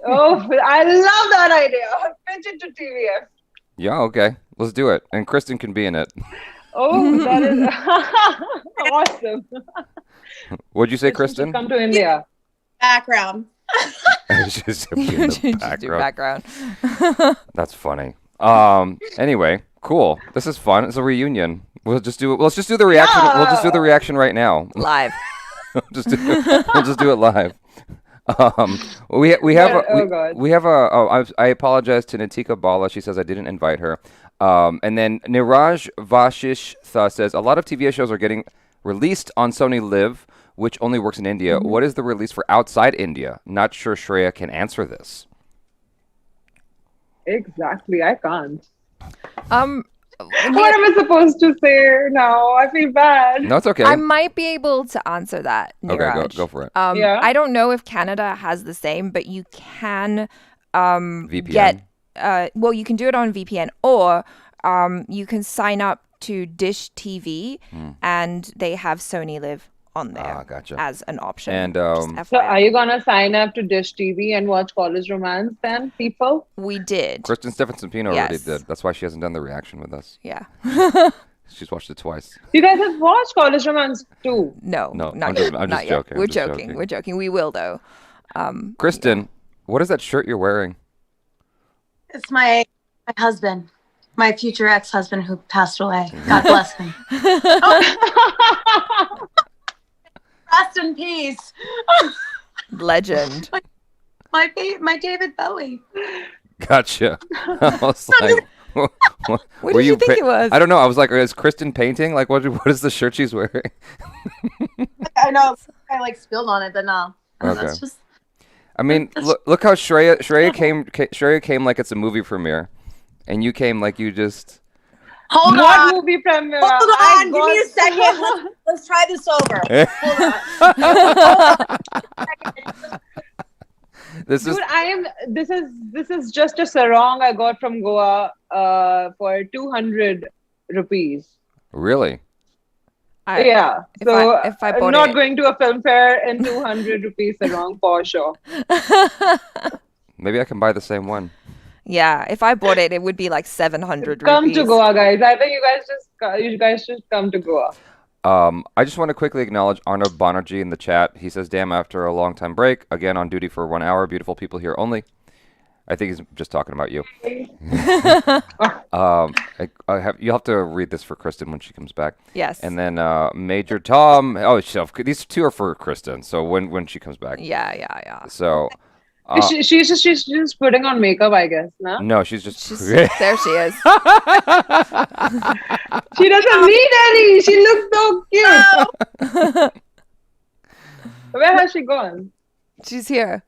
Oh, I love that idea. Pitch it to TVF. Yeah, okay, let's do it. And Kristen can be in it. Oh, that is awesome. What'd you say, Just Kristen? come to India. Background. She's in the Just do background. background. That's funny. Anyway, cool. This is fun. It's a reunion. Let's just do the reaction. We'll just do the reaction right now. Live. We'll just do it live. We have Oh, God. I apologize to Natika Bala. She says I didn't invite her. And then Niraj Vashish says a lot of TV shows are getting released on Sony Live, which only works in India. Mm-hmm. What is the release for outside India? Not sure Shreya can answer this. Exactly. I can't. What What am I supposed to say now? I feel bad. No, it's okay. I might be able to answer that, Okay, Niraj. go for it. Yeah. I don't know if Canada has the same, but you can VPN. get well, you can do it on VPN, or you can sign up to Dish TV, and they have Sony Live on there gotcha. as an option. And Just So FYI. are you gonna sign up to Dish TV and watch College Romance then, people? We did. Kristen Stephenson Pino already Yes. did. That's why she hasn't done the reaction with us. Yeah. She's watched it twice. You guys have watched College Romance too. No, No, not I'm yet. just Not yet. joking. We're I'm just joking. joking. We're joking. We will though. Kristen, what is that shirt you're wearing? It's my husband, my future ex-husband who passed away. God bless him. Rest in peace. Legend. My David Bowie. Gotcha. I was like, What did you think it was? I don't know. I was like, is Kristen painting? Like, what is the shirt she's wearing? I know I like spilled on it, but no. Okay. That's just I mean, look how Shreya came like it's a movie premiere, and you came like you just. Hold What on. movie premiere? Hold I on. Give me a got- second. Let's try this over. Hold on. This is Dude, this is just a sarong I got from Goa for 200 rupees. really. Yeah. if So if I I'm bought not it- going to a film fair in 200 rupees sarong for sure. Maybe I can buy the same one. Yeah, if I bought it, it would be like 700 Come rupees. to Goa, guys. I think you guys should come to Goa. I just want to quickly acknowledge Arnav Banerjee in the chat. He says, "Damn, after a long time break, again on duty for 1 hour. Beautiful people here only." I think he's just talking about you. You'll have to read this for Kristen when she comes back. Yes. And then Major Tom. Oh, these two are for Kristen. So when she comes back. Yeah. So. She's just putting on makeup, I guess, no? No, she's just. There she is. She doesn't need any. She looks so cute. Where has she gone? She's here.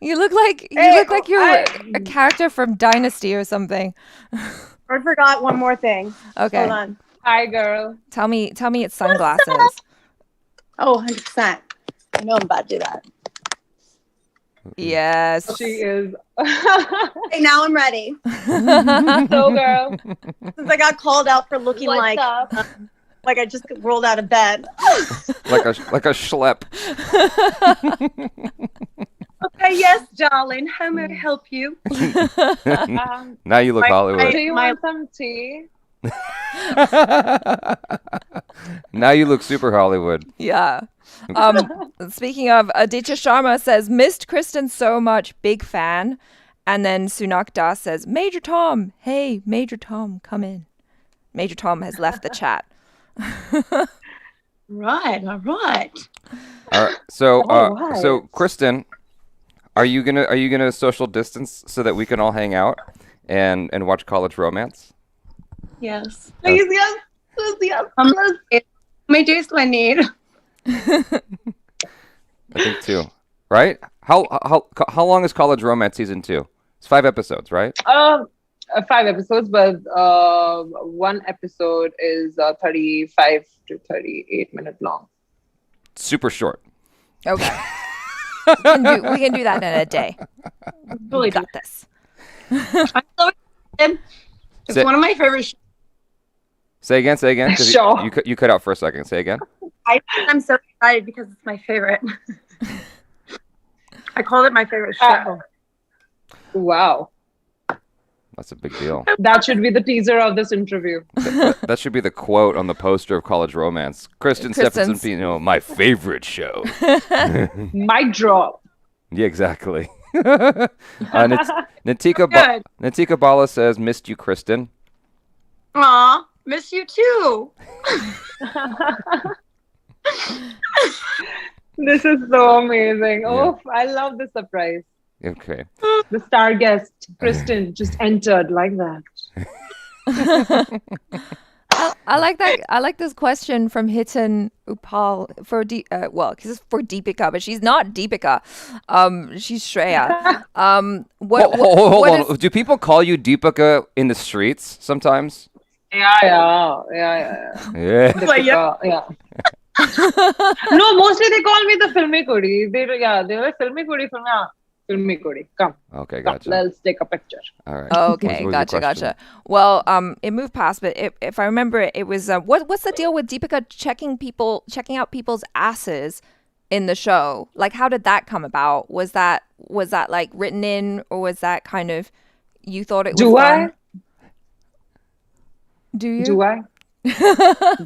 You look like you're a character from Dynasty or something. I forgot one more thing. Okay. Hold on. Hi, girl. Tell me it's sunglasses. Oh, 100%. I know I'm about to do that. Yes. She is. Okay, now I'm ready. So, girl. Since I got called out for looking What's up? like I just rolled out of bed. like a schlep. Okay, yes, darling. How may I help you? Now you look Hollywood. Do you want some tea? Now you look super Hollywood. Yeah. Speaking of, Aditya Sharma says, missed Kristen so much, big fan. And then Sunak Das says, Major Tom, hey, Major Tom, come in. Major Tom has left the chat. Right, all right. All right. So, Alright. so Kristen, are you gonna social distance so that we can all hang out and watch College Romance? Yes. Please, yes. Please, yes. How many days do I need? I think 2. Right? How long is College Romance season 2? It's 5 episodes, right? 5 episodes, but one episode is 35 to 38 minutes long. Super short. Okay. we can do that in a day. Totally We got this. I'm so excited. It's Say- one of my favorite shows. Say again. 'Cause Sure. You cut out for a second. Say again. I'm so excited because it's my favorite. I called it my favorite show. Wow. That's a big deal. That should be the teaser of this interview. That should be the quote on the poster of College Romance. Kristen Stephenson Kristen's- Pino, my favorite show. Mic drop. Yeah, exactly. Natika Bala says, missed you, Kristen. Aw, miss you too. This is so amazing. Yeah. Oh, I love the surprise. Okay. The star guest, Kristen, just entered like that. I like that. I like this question from Hitan Upal for because it's for Deepika, but she's not Deepika. She's Shreya. Hold on. Do people call you Deepika in the streets sometimes? Yeah. Yeah. Like, yeah. Yeah. No, mostly they call me the Filmy Kudi. They're like Filmy Kudi, Filmy Kudi. Come, Okay, come, gotcha. let's take a picture. All right. Okay, What was your question? gotcha. Well, it moved past, but if I remember, it was what's the deal with Deepika checking out people's asses in the show? Like, how did that come about? Was that like written in, or was that kind of you thought it was Do fun? I? Do you? Do I?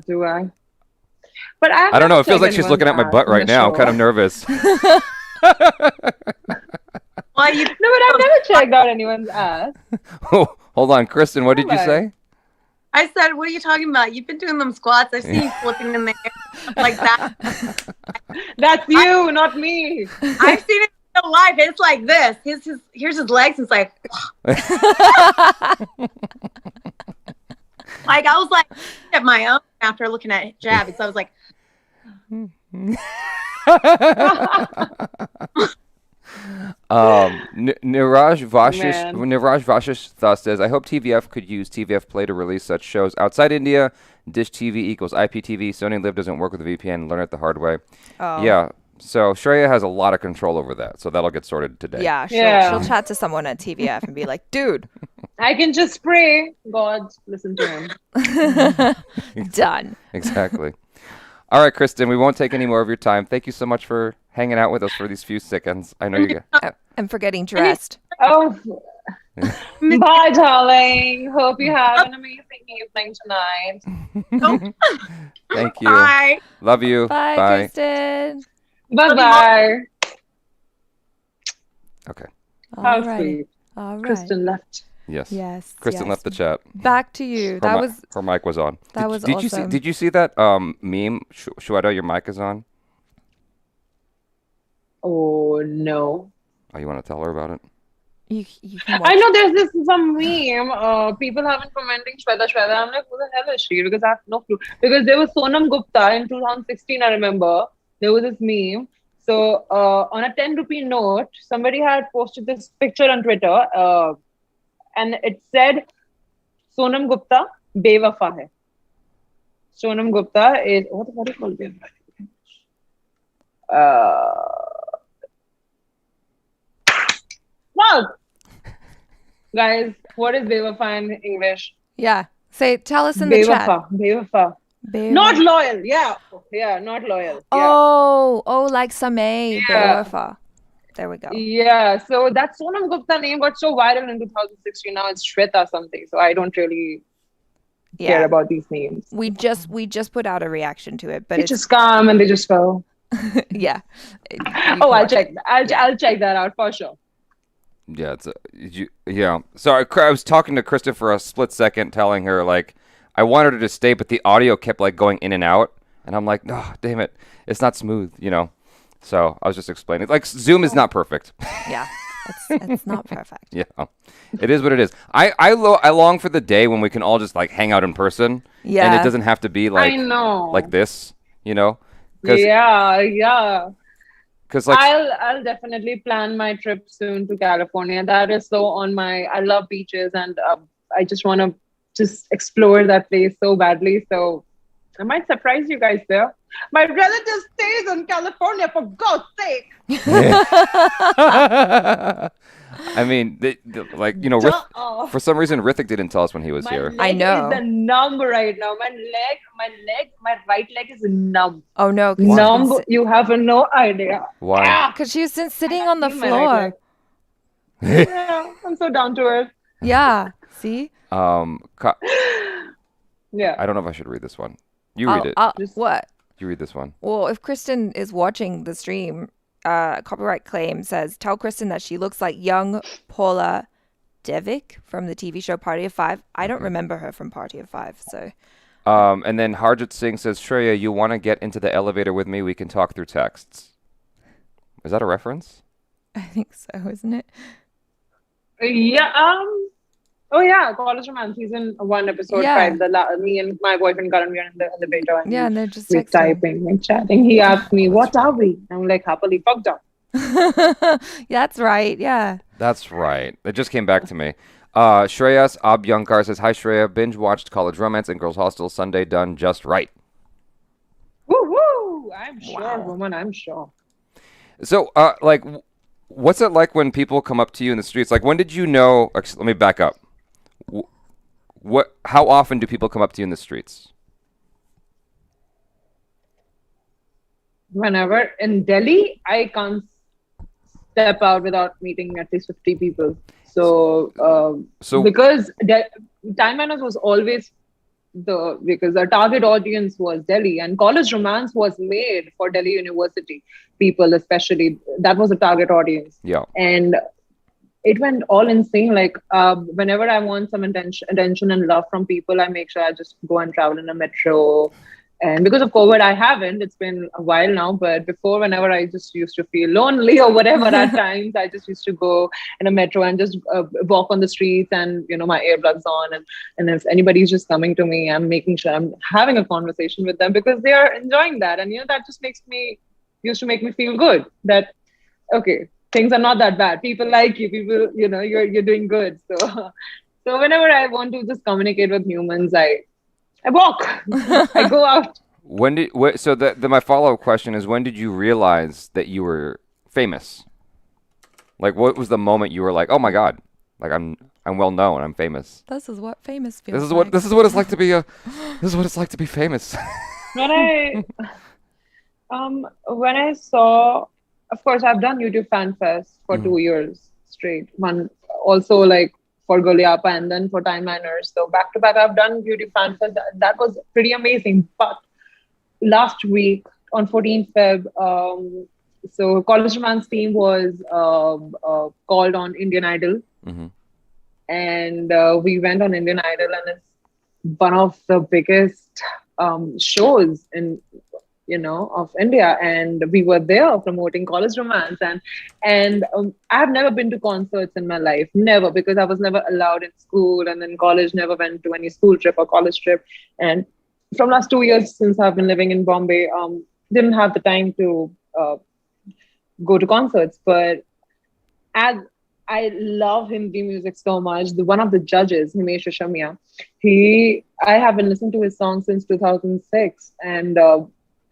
Do I? But I don't know. It feels like she's looking at my butt right now. I'm kind of nervous. Well, you No, but I've never checked out anyone's ass. Oh, hold on, Kristen. What did you Alright. say? I said, what are you talking about? You've been doing them squats. I've seen you flipping in the air like that. That's you, not me. I've seen it in real life. It's like this. Here's his legs. It's like, like I was like at my own after looking at Javis. I was like, Man. Niraj Vashish thus says, I hope TVF could use TVF Play to release such shows outside India. Dish TV equals IPTV. Sony Live doesn't work with the VPN. Learn it the hard way. Oh. Yeah. So Shreya has a lot of control over that. So that'll get sorted today. Yeah, Yeah. she'll chat to someone at TVF and be like, dude, I can just pray. God, listen to him. done. Exactly. All right, Kristen, we won't take any more of your time. Thank you so much for hanging out with us for these few seconds. I know you get. And for getting dressed. Oh, bye, darling. Hope you have an amazing evening tonight. Thank you. Bye. Love you. Bye, Kristen. Bye-bye. Okay. How All right. sweet. All right. Kristen left. Yes. Yes. Kristen yes. left the chat. Back to you. Her mic was on. That was did you see? awesome. Did you see that meme? Shweta, your mic is on. Oh, no. Oh, you want to tell her about it? You can watch. I know there's some meme. People have been commenting Shweta. I'm like, who the hell is she? Because I have no clue. Because there was Sonam Gupta in 2016, I remember. There was this meme. So on a 10 rupee note, somebody had posted this picture on Twitter. And it said, Sonam Gupta, bewafa hai. Sonam Gupta is, what do you call it? Wow. Guys, what is bewafa in English? Yeah. Tell us in the chat. Bewafa. Not loyal. Yeah, not loyal. Yeah. Oh, like Samay. Yeah. Bewafa. There we go. Yeah, so that Sonam Gupta name got so viral in 2016. Now it's Shweta something. So I don't really care about these names. We just put out a reaction to it, but They it's just come and they just go. yeah. Oh, I'll check. I'll check that out for sure. Yeah, yeah. So I was talking to Kristen for a split second, telling her like I wanted her to stay, but the audio kept like going in and out, and I'm like, oh, damn it, it's not smooth, you know. So I was just explaining, like Zoom is not perfect. Yeah, it's not perfect. Yeah, it is what it is. I long for the day when we can all just like hang out in person. Yeah, and it doesn't have to be like I know. like this, you know. Yeah. Because like I'll definitely plan my trip soon to California. That is so on my. I love beaches and I just want to just explore that place so badly. So I might surprise you guys there. My relative stays in California, for God's sake. I mean, like you know, for some reason, Rithik didn't tell us when he was here. I know. Is the numb right now. My right leg is numb. Oh no, Numb. You have no idea. Why? Because she's been sitting on the feel my right floor. Yeah, I'm so down to earth. Yeah. See. Yeah. I don't know if I should read this one. You read it. What? You read this one. Well, if Kristen is watching the stream, copyright claim says, tell Kristen that she looks like young Paula Devic from the TV show Party of Five. I don't remember her from Party of Five, so. And then Harjit Singh says, Shreya, you want to get into the elevator with me? We can talk through texts. Is that a reference? I think so, isn't it? Yeah. Oh yeah, College Romance season 1 episode 5. Me and my boyfriend Karan, we are in the elevator. And they're just we're typing and chatting. He asked me, "What are we?" I'm like, "Happily fucked up." That's right. Yeah. That's right. It just came back to me. Shreyas Abhyankar says, hi Shreya, binge watched College Romance and Girls Hostel Sunday done just right. Woo woo! I'm sure, woman. I'm sure. So, what's it like when people come up to you in the streets? Like, when did you know? Let me back up. How often do people come up to you in the streets? Whenever in Delhi, I can't step out without meeting at least 50 people. So because Time Manners was always because the target audience was Delhi, and College Romance was made for Delhi University people, especially. That was the target audience. Yeah. And it went all insane. Like whenever I want some attention and love from people, I make sure I just go and travel in a metro, And because of COVID, I haven't. It's been a while now. But before, whenever I just used to feel lonely or whatever, at times I just used to go in a metro and just walk on the streets and my earbuds on, and if anybody's just coming to me, I'm making sure I'm having a conversation with them because they are enjoying that, and that just used to make me feel good. That okay, things are not that bad. People like you. People, you're doing good. So, so whenever I want to just communicate with humans, I walk. I go out. So my follow-up question is, when did you realize that you were famous? Like, what was the moment you were like, oh my God, like I'm well known, I'm famous. This is what famous feels This is like. this is what it's like to be this is what it's like to be famous. When I saw, of course, I've done YouTube Fan Fest for 2 years straight. One also like for Goliapa and then for Timeliners. So back to back, I've done YouTube Fan Fest. That was pretty amazing. But last week on 14th Feb, so College Romance team was called on Indian Idol. Mm-hmm. And we went on Indian Idol, and it's one of the biggest shows in of India, and we were there promoting College Romance, and I've never been to concerts in my life, never, because I was never allowed in school, and then college, never went to any school trip or college trip, and from last 2 years since I've been living in Bombay, didn't have the time to go to concerts, but as I love Hindi music so much. One of the judges, Himesh Reshammiya, I have been listening to his songs since 2006, and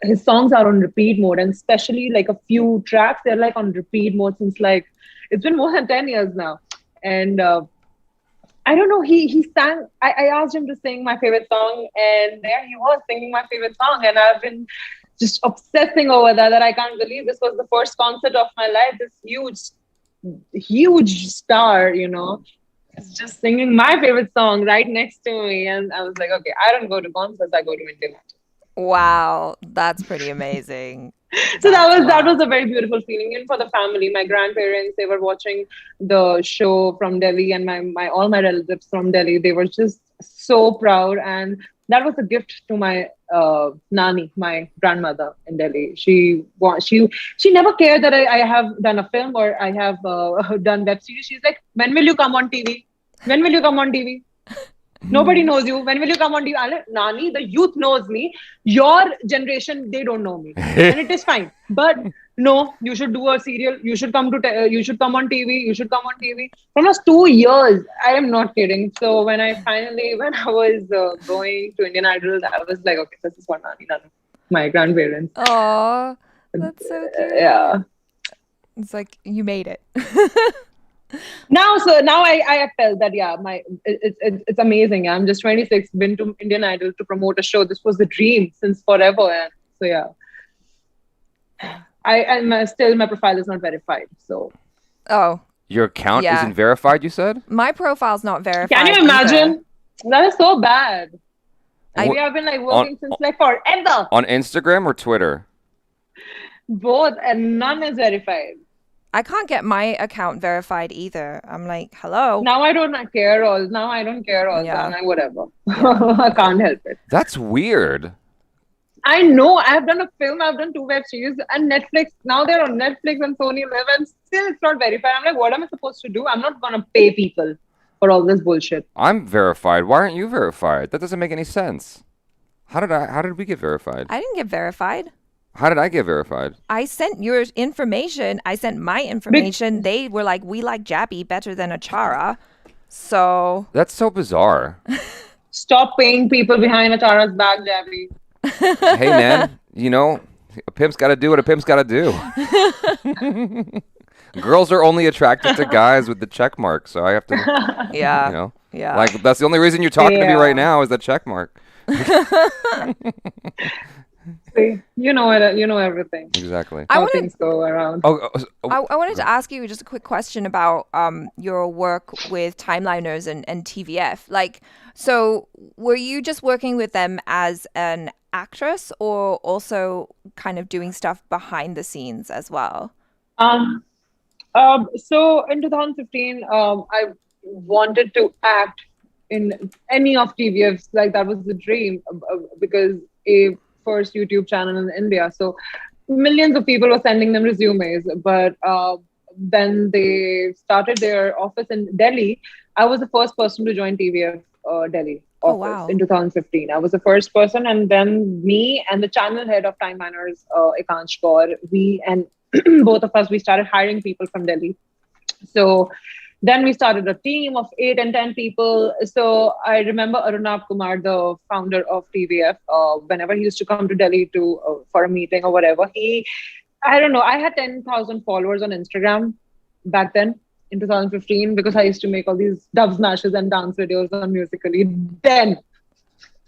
his songs are on repeat mode, and especially like a few tracks, they're like on repeat mode since like it's been more than 10 years now. And I don't know, he sang. I asked him to sing my favorite song, and there he was singing my favorite song, and I've been just obsessing over that I can't believe this was the first concert of my life. This huge star, is just singing my favorite song right next to me, and I was like, okay, I don't go to concerts, I go to Indian Idol. Wow, that's pretty amazing. So that was a very beautiful feeling, and for the family, my grandparents, they were watching the show from Delhi, and all my relatives from Delhi, they were just so proud, and that was a gift to my nani, my grandmother in Delhi. She never cared that I have done a film or I have done web series. She's like, when will you come on TV? When will you come on TV? Nobody knows you. When will you come on TV? I'm like, Nani, the youth knows me. Your generation, they don't know me, and it is fine. But no, you should do a serial. You should come on TV. You should come on TV. From last 2 years, I am not kidding. So when I was going to Indian Idol, I was like, okay, this is for Nani, my grandparents. Oh, that's so cute. Yeah. It's like you made it. Now I felt that it's amazing. I'm just 26, been to Indian Idol to promote a show. This was the dream since forever, and so yeah. Still my profile is not verified. So your account Yeah. isn't verified, you said? My profile's not verified. can you imagine? That is so bad. We have been like working since like forever. On Instagram or Twitter? Both, and none is verified. I can't get my account verified either. I'm like, hello. Now I don't care. Yeah. I'm like, whatever. I can't help it. That's weird. I know. I've done a film. I've done 2 web series and Netflix. Now they're on Netflix and Sony Live, and still it's not verified. I'm like, what am I supposed to do? I'm not gonna pay people for all this bullshit. I'm verified. Why aren't you verified? That doesn't make any sense. How did we get verified? I didn't get verified. How did I get verified? I sent your information. I sent my information. They were like, we like Jabby better than Achara. So That's so bizarre. Stop paying people behind Atara's back, Jabby. Hey man, a pimp's got to do what a pimp's got to do. Girls are only attracted to guys with the check mark, so I have to, yeah. Yeah. like that's the only reason you're talking to me right now is the check mark. See, you know everything. Exactly. How things go around. I wanted to ask you just a quick question about your work with Timeliners and TVF. Like, so were you just working with them as an actress or also kind of doing stuff behind the scenes as well? So in 2015, I wanted to act in any of TVFs. Like that was the dream because first YouTube channel in India. So millions of people were sending them resumes. But then they started their office in Delhi. I was the first person to join TVF Delhi Oh, office wow. in 2015. I was the first person, and then me and the channel head of Time Manners, Ekansh Kaur, we and both of us, we started hiring people from Delhi. So then we started a team of 8 and 10 people. So I remember Arunab Kumar, the founder of TVF, whenever he used to come to Delhi to for a meeting or whatever, I don't know, I had 10,000 followers on Instagram back then in 2015 because I used to make all these dub smashes and dance videos on Musically. Then,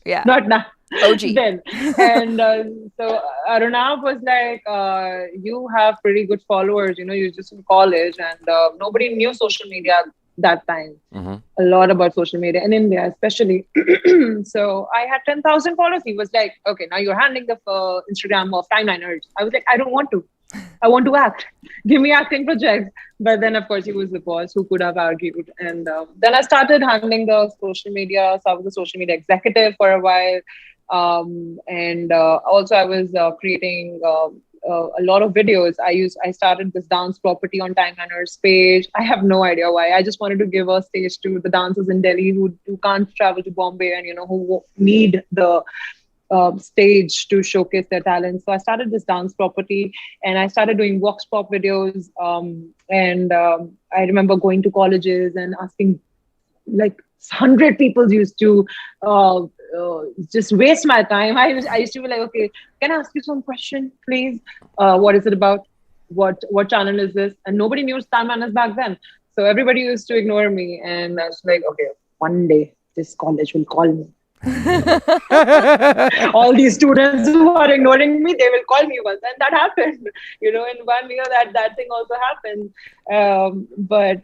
Yeah. not now. OG. Then. And so Arunab was like, you have pretty good followers, you're just in college, and nobody knew social media that time. A lot about social media in India, especially. So I had 10,000 followers. He was like, okay, now you're handling the Instagram of Timeliners. I was like, I don't want to. I want to act. Give me acting projects. But then, of course, he was the boss who could have argued. And then I started handling the social media. So I was a social media executive for a while. And also I was creating a lot of videos. I started this dance property on Time Manners page. I have no idea why. I just wanted to give a stage to the dancers in Delhi who can't travel to Bombay and who need the stage to showcase their talent. So I started this dance property, and I started doing vox pop videos. And I remember going to colleges and asking, like, 100 people used to just waste my time. I used to be like, okay, can I ask you some question, please? What is it about? What channel is this? And nobody knew Time Manners back then. So everybody used to ignore me. And I was like, okay, one day this college will call me. All these students who are ignoring me, they will call me once. And that happened. In 1 year that thing also happened. But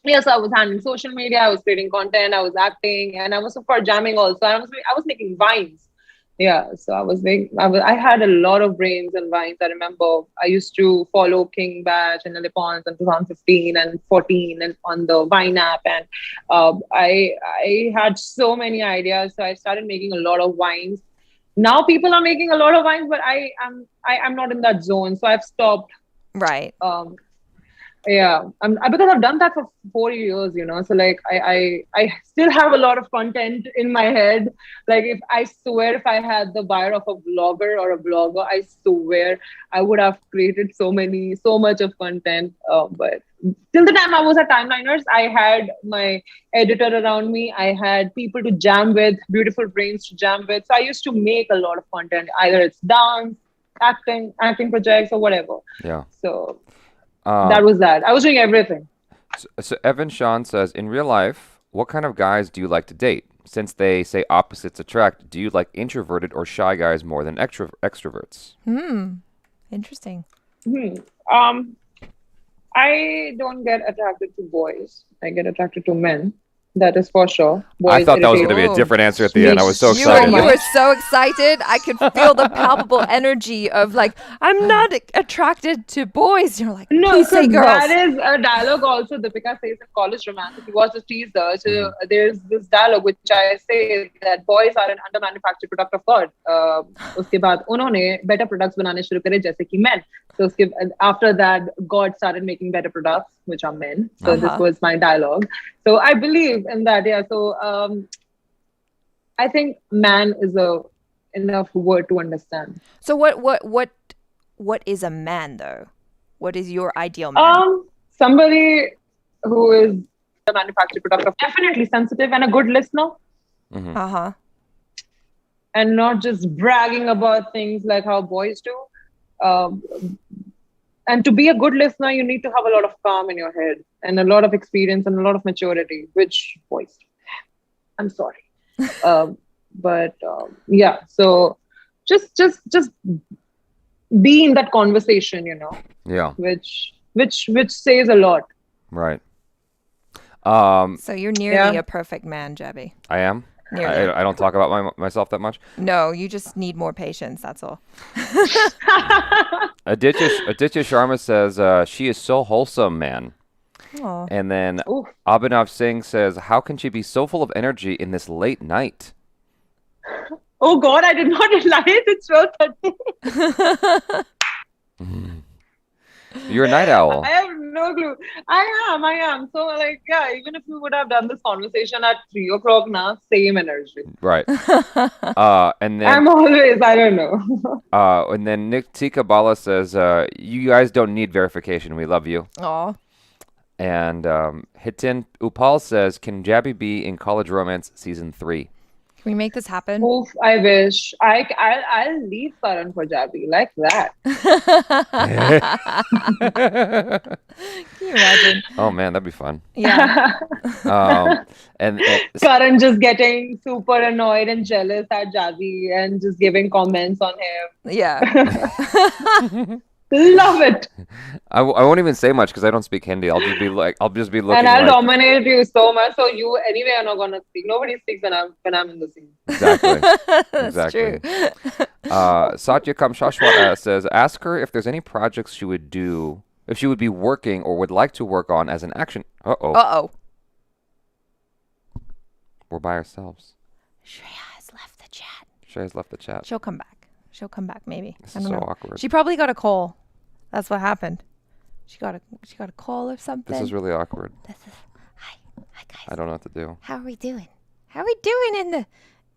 yes, I was handling social media, I was creating content, I was acting, and I was, of course, jamming also. I was making vines. Yeah, so I had a lot of brains and vines. I remember I used to follow King Batch and Lily Pons in 2015 and 14 and on the Vine app, and I had so many ideas. So I started making a lot of vines. Now people are making a lot of vines, but I'm not in that zone, so I've stopped. Right. Yeah, because I've done that for 4 years, so like I still have a lot of content in my head. Like, if I had the buyer of a blogger or a blogger, I swear I would have created so much of content. But till the time I was at Timeliners, I had my editor around me. I had people to jam with, beautiful brains to jam with. So I used to make a lot of content, either it's dance, acting projects, or whatever. Yeah. So that was that. I was doing everything. So Evan Sean says, in real life, what kind of guys do you like to date? Since they say opposites attract, do you like introverted or shy guys more than extroverts? Interesting. I don't get attracted to boys. I get attracted to men. That is for sure. Boys I thought that was going to be a Oh. different answer at the end. I was so You excited. were so excited. I could feel the palpable energy of, like, I'm not attracted to boys. You're like, No, please so say girls. that is a dialogue also Deepika says in College Romance. If you watch the teaser, so there's this dialogue which I say that boys are an under-manufactured product of God. उसके बाद उन्होंने better products बनाने शुरू करे जैसे कि men. So after that, God started making better products, which are men. So this was my dialogue. So I believe in that. Yeah. So I think man is a enough word to understand. So what is a man, though? What is your ideal man? Somebody who is the manufactured product of, definitely sensitive and a good listener. And not just bragging about things like how boys do. And to be a good listener, you need to have a lot of calm in your head and a lot of experience and a lot of maturity, which boys don't have. I'm sorry. But yeah, so just be in that conversation, Yeah. which says a lot. Right. So you're nearly a perfect man, Jebby. I am. Nearly. I don't talk about myself that much. No, you just need more patience. That's all. Aditya Sharma says she is so wholesome, man. Aw. And then Oof. Abhinav Singh says, how can she be so full of energy in this late night? Oh God, I did not realize it's 12:30. You're a night owl. I have no clue. I am. So like, yeah, even if we would have done this conversation at 3 o'clock now, same energy. Right. And then I'm always, I don't know. and then Nick Tika Bala says, you guys don't need verification. We love you. Aw. And Hitin Upal says, can Jabby be in College Romance season 3? Can we make this happen? Oof, I wish. I'll leave Karan for Jabby like that. Can you imagine? Oh man, that'd be fun. Yeah. And Karan just getting super annoyed and jealous at Jabby and just giving comments on him. Yeah. Love it. I won't even say much because I don't speak Hindi. I'll just be looking. And I'll like, dominate you so much. So you anyway are not gonna speak. Nobody speaks when I'm in the scene. Exactly. That's Exactly. true. Satya Kamshashwa says, ask her if there's any projects she would do, if she would be working or would like to work on as an action. Uh-oh. We're by ourselves. Shreya has left the chat. Shreya's left the chat. She'll come back. She'll come back maybe. This I is don't so know. awkward. She probably got a call. That's what happened. She got a call or something. This is really awkward. Hi guys. I don't know what to do. How are we doing? How are we doing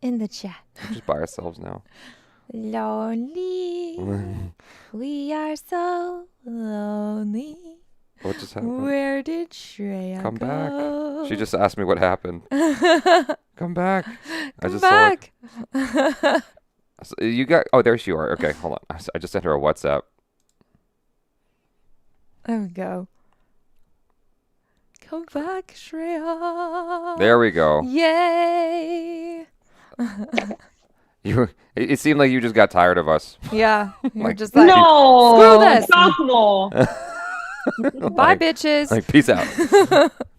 in the chat? We're just by ourselves now. Lonely. We are so lonely. What just happened? Where did Shreya Come go? back. She just asked me what happened. Come back. Come back. You got. Oh, there you are. Okay, hold on. I just sent her a WhatsApp. There we go. Come back, Shreya. There we go. Yay. It seemed like you just got tired of us. Yeah. You're Like- just like, No, screw this. stop no. Bye, bitches. Like, peace out.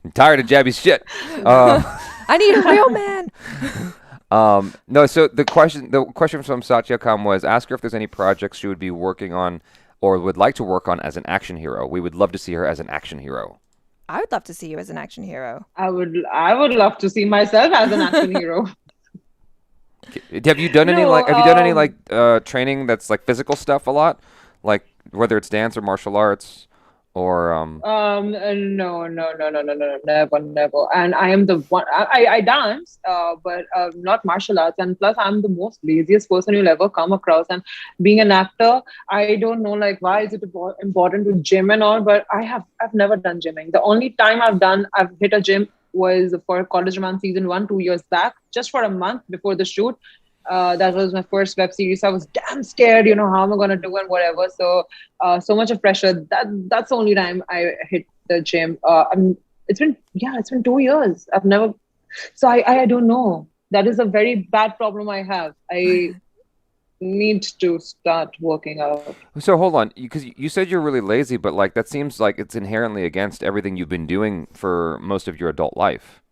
I'm tired of Jabby's shit. I need a real man. No. So the question from Satya Kam was, ask her if there's any projects she would be working on or would like to work on as an action hero. We would love to see her as an action hero. I would love to see you as an action hero. I would love to see myself as an action hero. Have you done any training that's like physical stuff a lot, like whether it's dance or martial arts? Or no, never. And I am the one. I dance, but not martial arts. And plus, I'm the most laziest person you'll ever come across. And being an actor, I don't know like why is it important to gym and all. But I've never done gymming. The only time I've hit a gym was for College Romance season 1 2 years back, just for a month before the shoot. That was my first web series. I was damn scared, how am I gonna do and whatever. So, so much of pressure. That's the only time I hit the gym. It's been 2 years. I've never. So I don't know. That is a very bad problem I have. I need to start working out. So hold on, because you said you're really lazy, but like that seems like it's inherently against everything you've been doing for most of your adult life.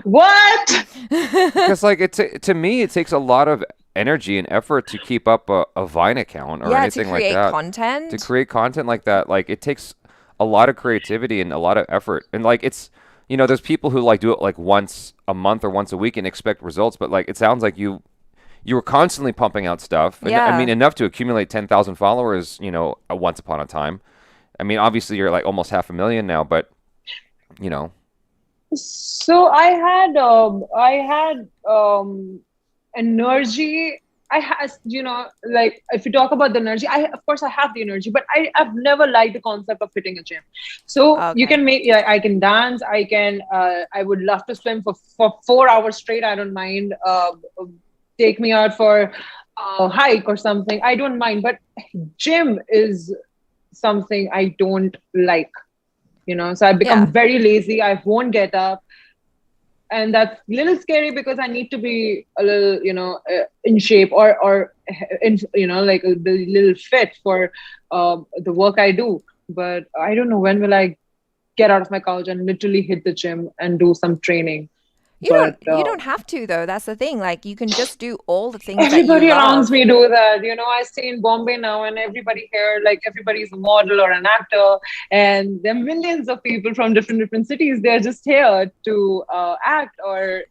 What? Because like to me, it takes a lot of energy and effort to keep up a Vine account or anything like that. To create content. To create content like that, like it takes a lot of creativity and a lot of effort. And like it's, there's people who like do it like once a month or once a week and expect results, but like it sounds like you were constantly pumping out stuff. And, Yeah. I mean, enough to accumulate 10,000 followers, once upon a time. I mean, obviously you're like almost 500,000 now, but So I had energy. I had, like if you talk about the energy, of course I have the energy, but I've never liked the concept of hitting a gym. So you can I can dance. I would love to swim for 4 hours straight. I don't mind. Take me out for a hike or something. I don't mind, but gym is something I don't like. So I become very lazy. I won't get up. And that's a little scary because I need to be a little, in shape or in, like the little fit for the work I do. But I don't know when will I get out of my couch and literally hit the gym and do some training. You don't have to though. That's the thing. Like you can just do all the things that you Everybody around love. me do that. I stay in Bombay now, and everybody here, like everybody's a model or an actor, and there are millions of people from different cities. They're just here to act, or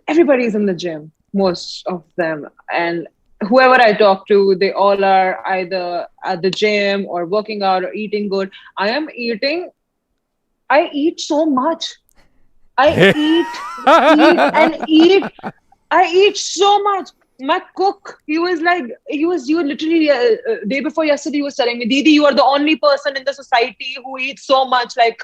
everybody's in the gym, most of them, and whoever I talk to, they all are either at the gym or working out or eating good. I eat so much. I eat and eat. I eat so much. My cook, you literally day before yesterday, he was telling me, Didi, you are the only person in the society who eats so much. Like,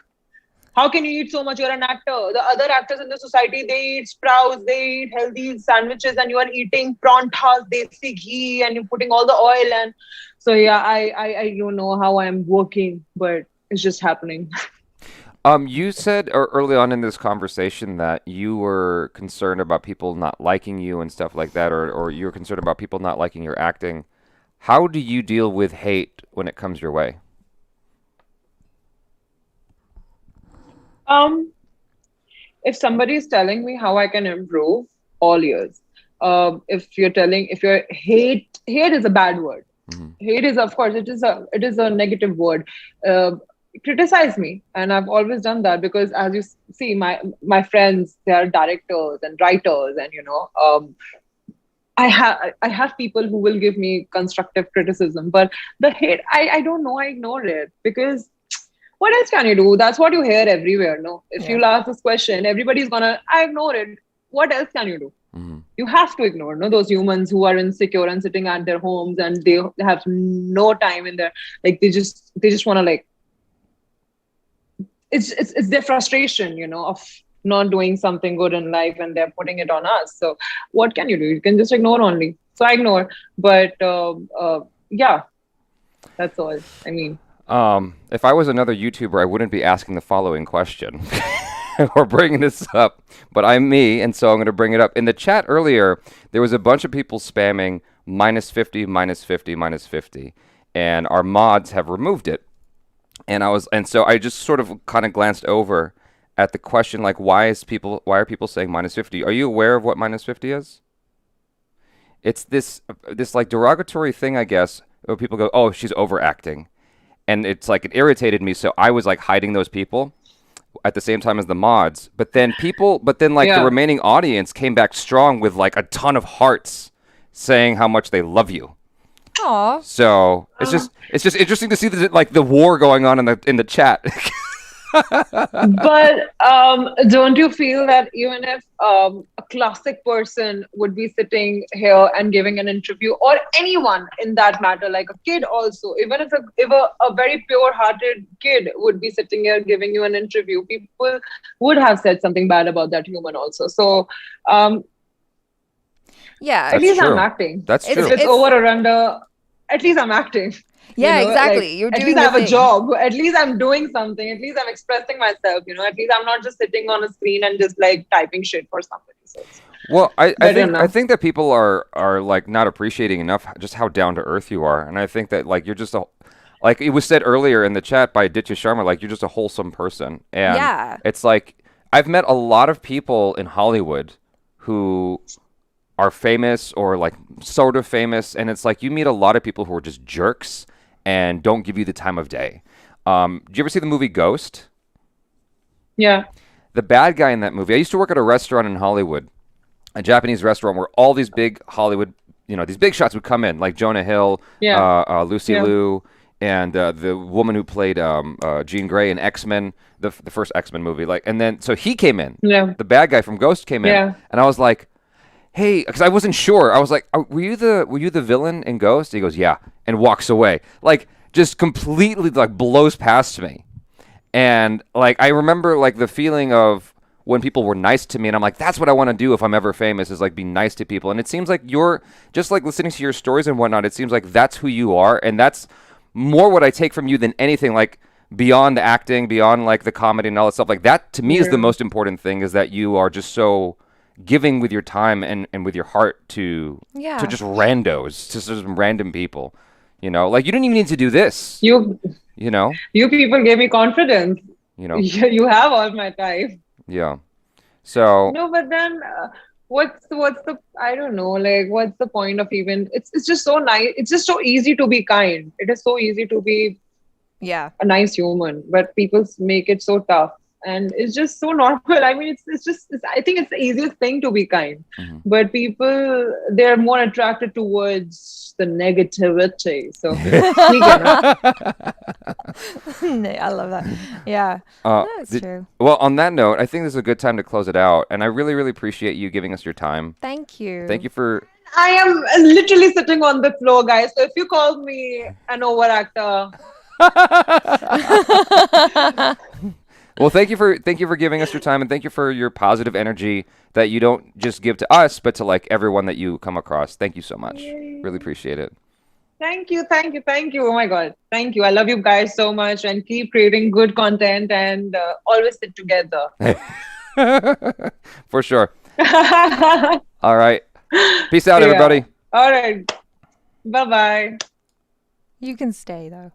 how can you eat so much? You're an actor. The other actors in the society, they eat sprouts, they eat healthy sandwiches, and you are eating prantas, desi ghee, and you're putting all the oil. And so, yeah, I don't know how I'm working, but it's just happening. You said early on in this conversation that you were concerned about people not liking you and stuff like that, or you were concerned about people not liking your acting. How do you deal with hate when it comes your way? If somebody is telling me how I can improve, all ears. If you're hate is a bad word. Mm-hmm. Hate is, of course, it is a negative word. Criticize me, and I've always done that because, as you see, my friends, they are directors and writers, and I have people who will give me constructive criticism, but the hate, I don't know, I ignore it because what else can you do? That's what you hear everywhere. No, if you'll ask this question, everybody's gonna, I ignore it. What else can you do? Mm-hmm. You have to ignore, no, those humans who are insecure and sitting at their homes and they have no time in their, like they just want to, like, it's their frustration, of not doing something good in life, and they're putting it on us. So what can you do? You can just ignore only. So I ignore, but yeah, that's all. I mean, if I was another YouTuber, I wouldn't be asking the following question or bringing this up, but I'm me, and so I'm going to bring it up. In the chat earlier, there was a bunch of people spamming -50, -50, -50, and our mods have removed it. And so I just sort of kind of glanced over at the question, like, why are people saying -50? Are you aware of what -50 is? It's this like derogatory thing, I guess, where people go, oh, she's overacting. And it's like, it irritated me, so I was like hiding those people at the same time as the mods. But then the remaining audience came back strong with like a ton of hearts saying how much they love you. Aww. So it's just interesting to see the war going on in the chat. But don't you feel that even if a classic person would be sitting here and giving an interview, or anyone in that matter, like a kid also, even if a very pure-hearted kid would be sitting here giving you an interview, people would have said something bad about that human also. So yeah, at least true. I'm acting. That's true. If it's over or under, at least I'm acting. Yeah, exactly. Like, You're doing at least I have the a thing. job. At least I'm doing something. At least I'm expressing myself. At least I'm not just sitting on a screen and just like typing shit for somebody. So well, I think that people are like not appreciating enough just how down to earth you are, and I think that like you're just like it was said earlier in the chat by Ditya Sharma, like you're just a wholesome person, and Yeah. it's like I've met a lot of people in Hollywood who are famous or like sort of famous, and it's like you meet a lot of people who are just jerks and don't give you the time of day. Did you ever see the movie Ghost? Yeah. The bad guy in that movie, I used to work at a restaurant in Hollywood, a Japanese restaurant where all these big Hollywood, these big shots would come in, like Jonah Hill, Lucy Liu, and the woman who played Jean Grey in X-Men, the first X-Men movie. And then, so he came in. Yeah. The bad guy from Ghost came in, and I was like, hey, because I wasn't sure. I was like, were you the villain in Ghost? He goes, yeah, and walks away. Like, just completely like blows past me. And like I remember like the feeling of when people were nice to me, and I'm like, that's what I want to do if I'm ever famous, is like be nice to people. And it seems like you're just like listening to your stories and whatnot. It seems like that's who you are, and that's more what I take from you than anything. Like beyond the acting, beyond like the comedy and all that stuff. Like that to me is the most important thing, is that you are just so giving with your time and with your heart to just randos, to some random people. Like you didn't even need to do this. You people gave me confidence. You know. You have all my time. Yeah. So No, but then what's the I don't know, like what's the point of even it's just so nice. It's just so easy to be kind. It is so easy to be Yeah. a nice human, but people make it so tough. And it's just so normal. I mean, I think it's the easiest thing to be kind. mhm. But people, they're more attracted towards the negativity. So, I love that. Yeah. That's true. Well, on that note, I think this is a good time to close it out. And I really, really appreciate you giving us your time. Thank you. Thank you for. I am literally sitting on the floor, guys. So if you call me an overactor, Well, thank you for giving us your time, and thank you for your positive energy that you don't just give to us, but to like everyone that you come across. Thank you so much. Really appreciate it. thank you, thank you, thank you. Oh my God, thank you. I love you guys so much, and keep creating good content, and always sit together. For sure. All right. Peace out, Yeah. everybody. All right. Bye bye. You can stay though.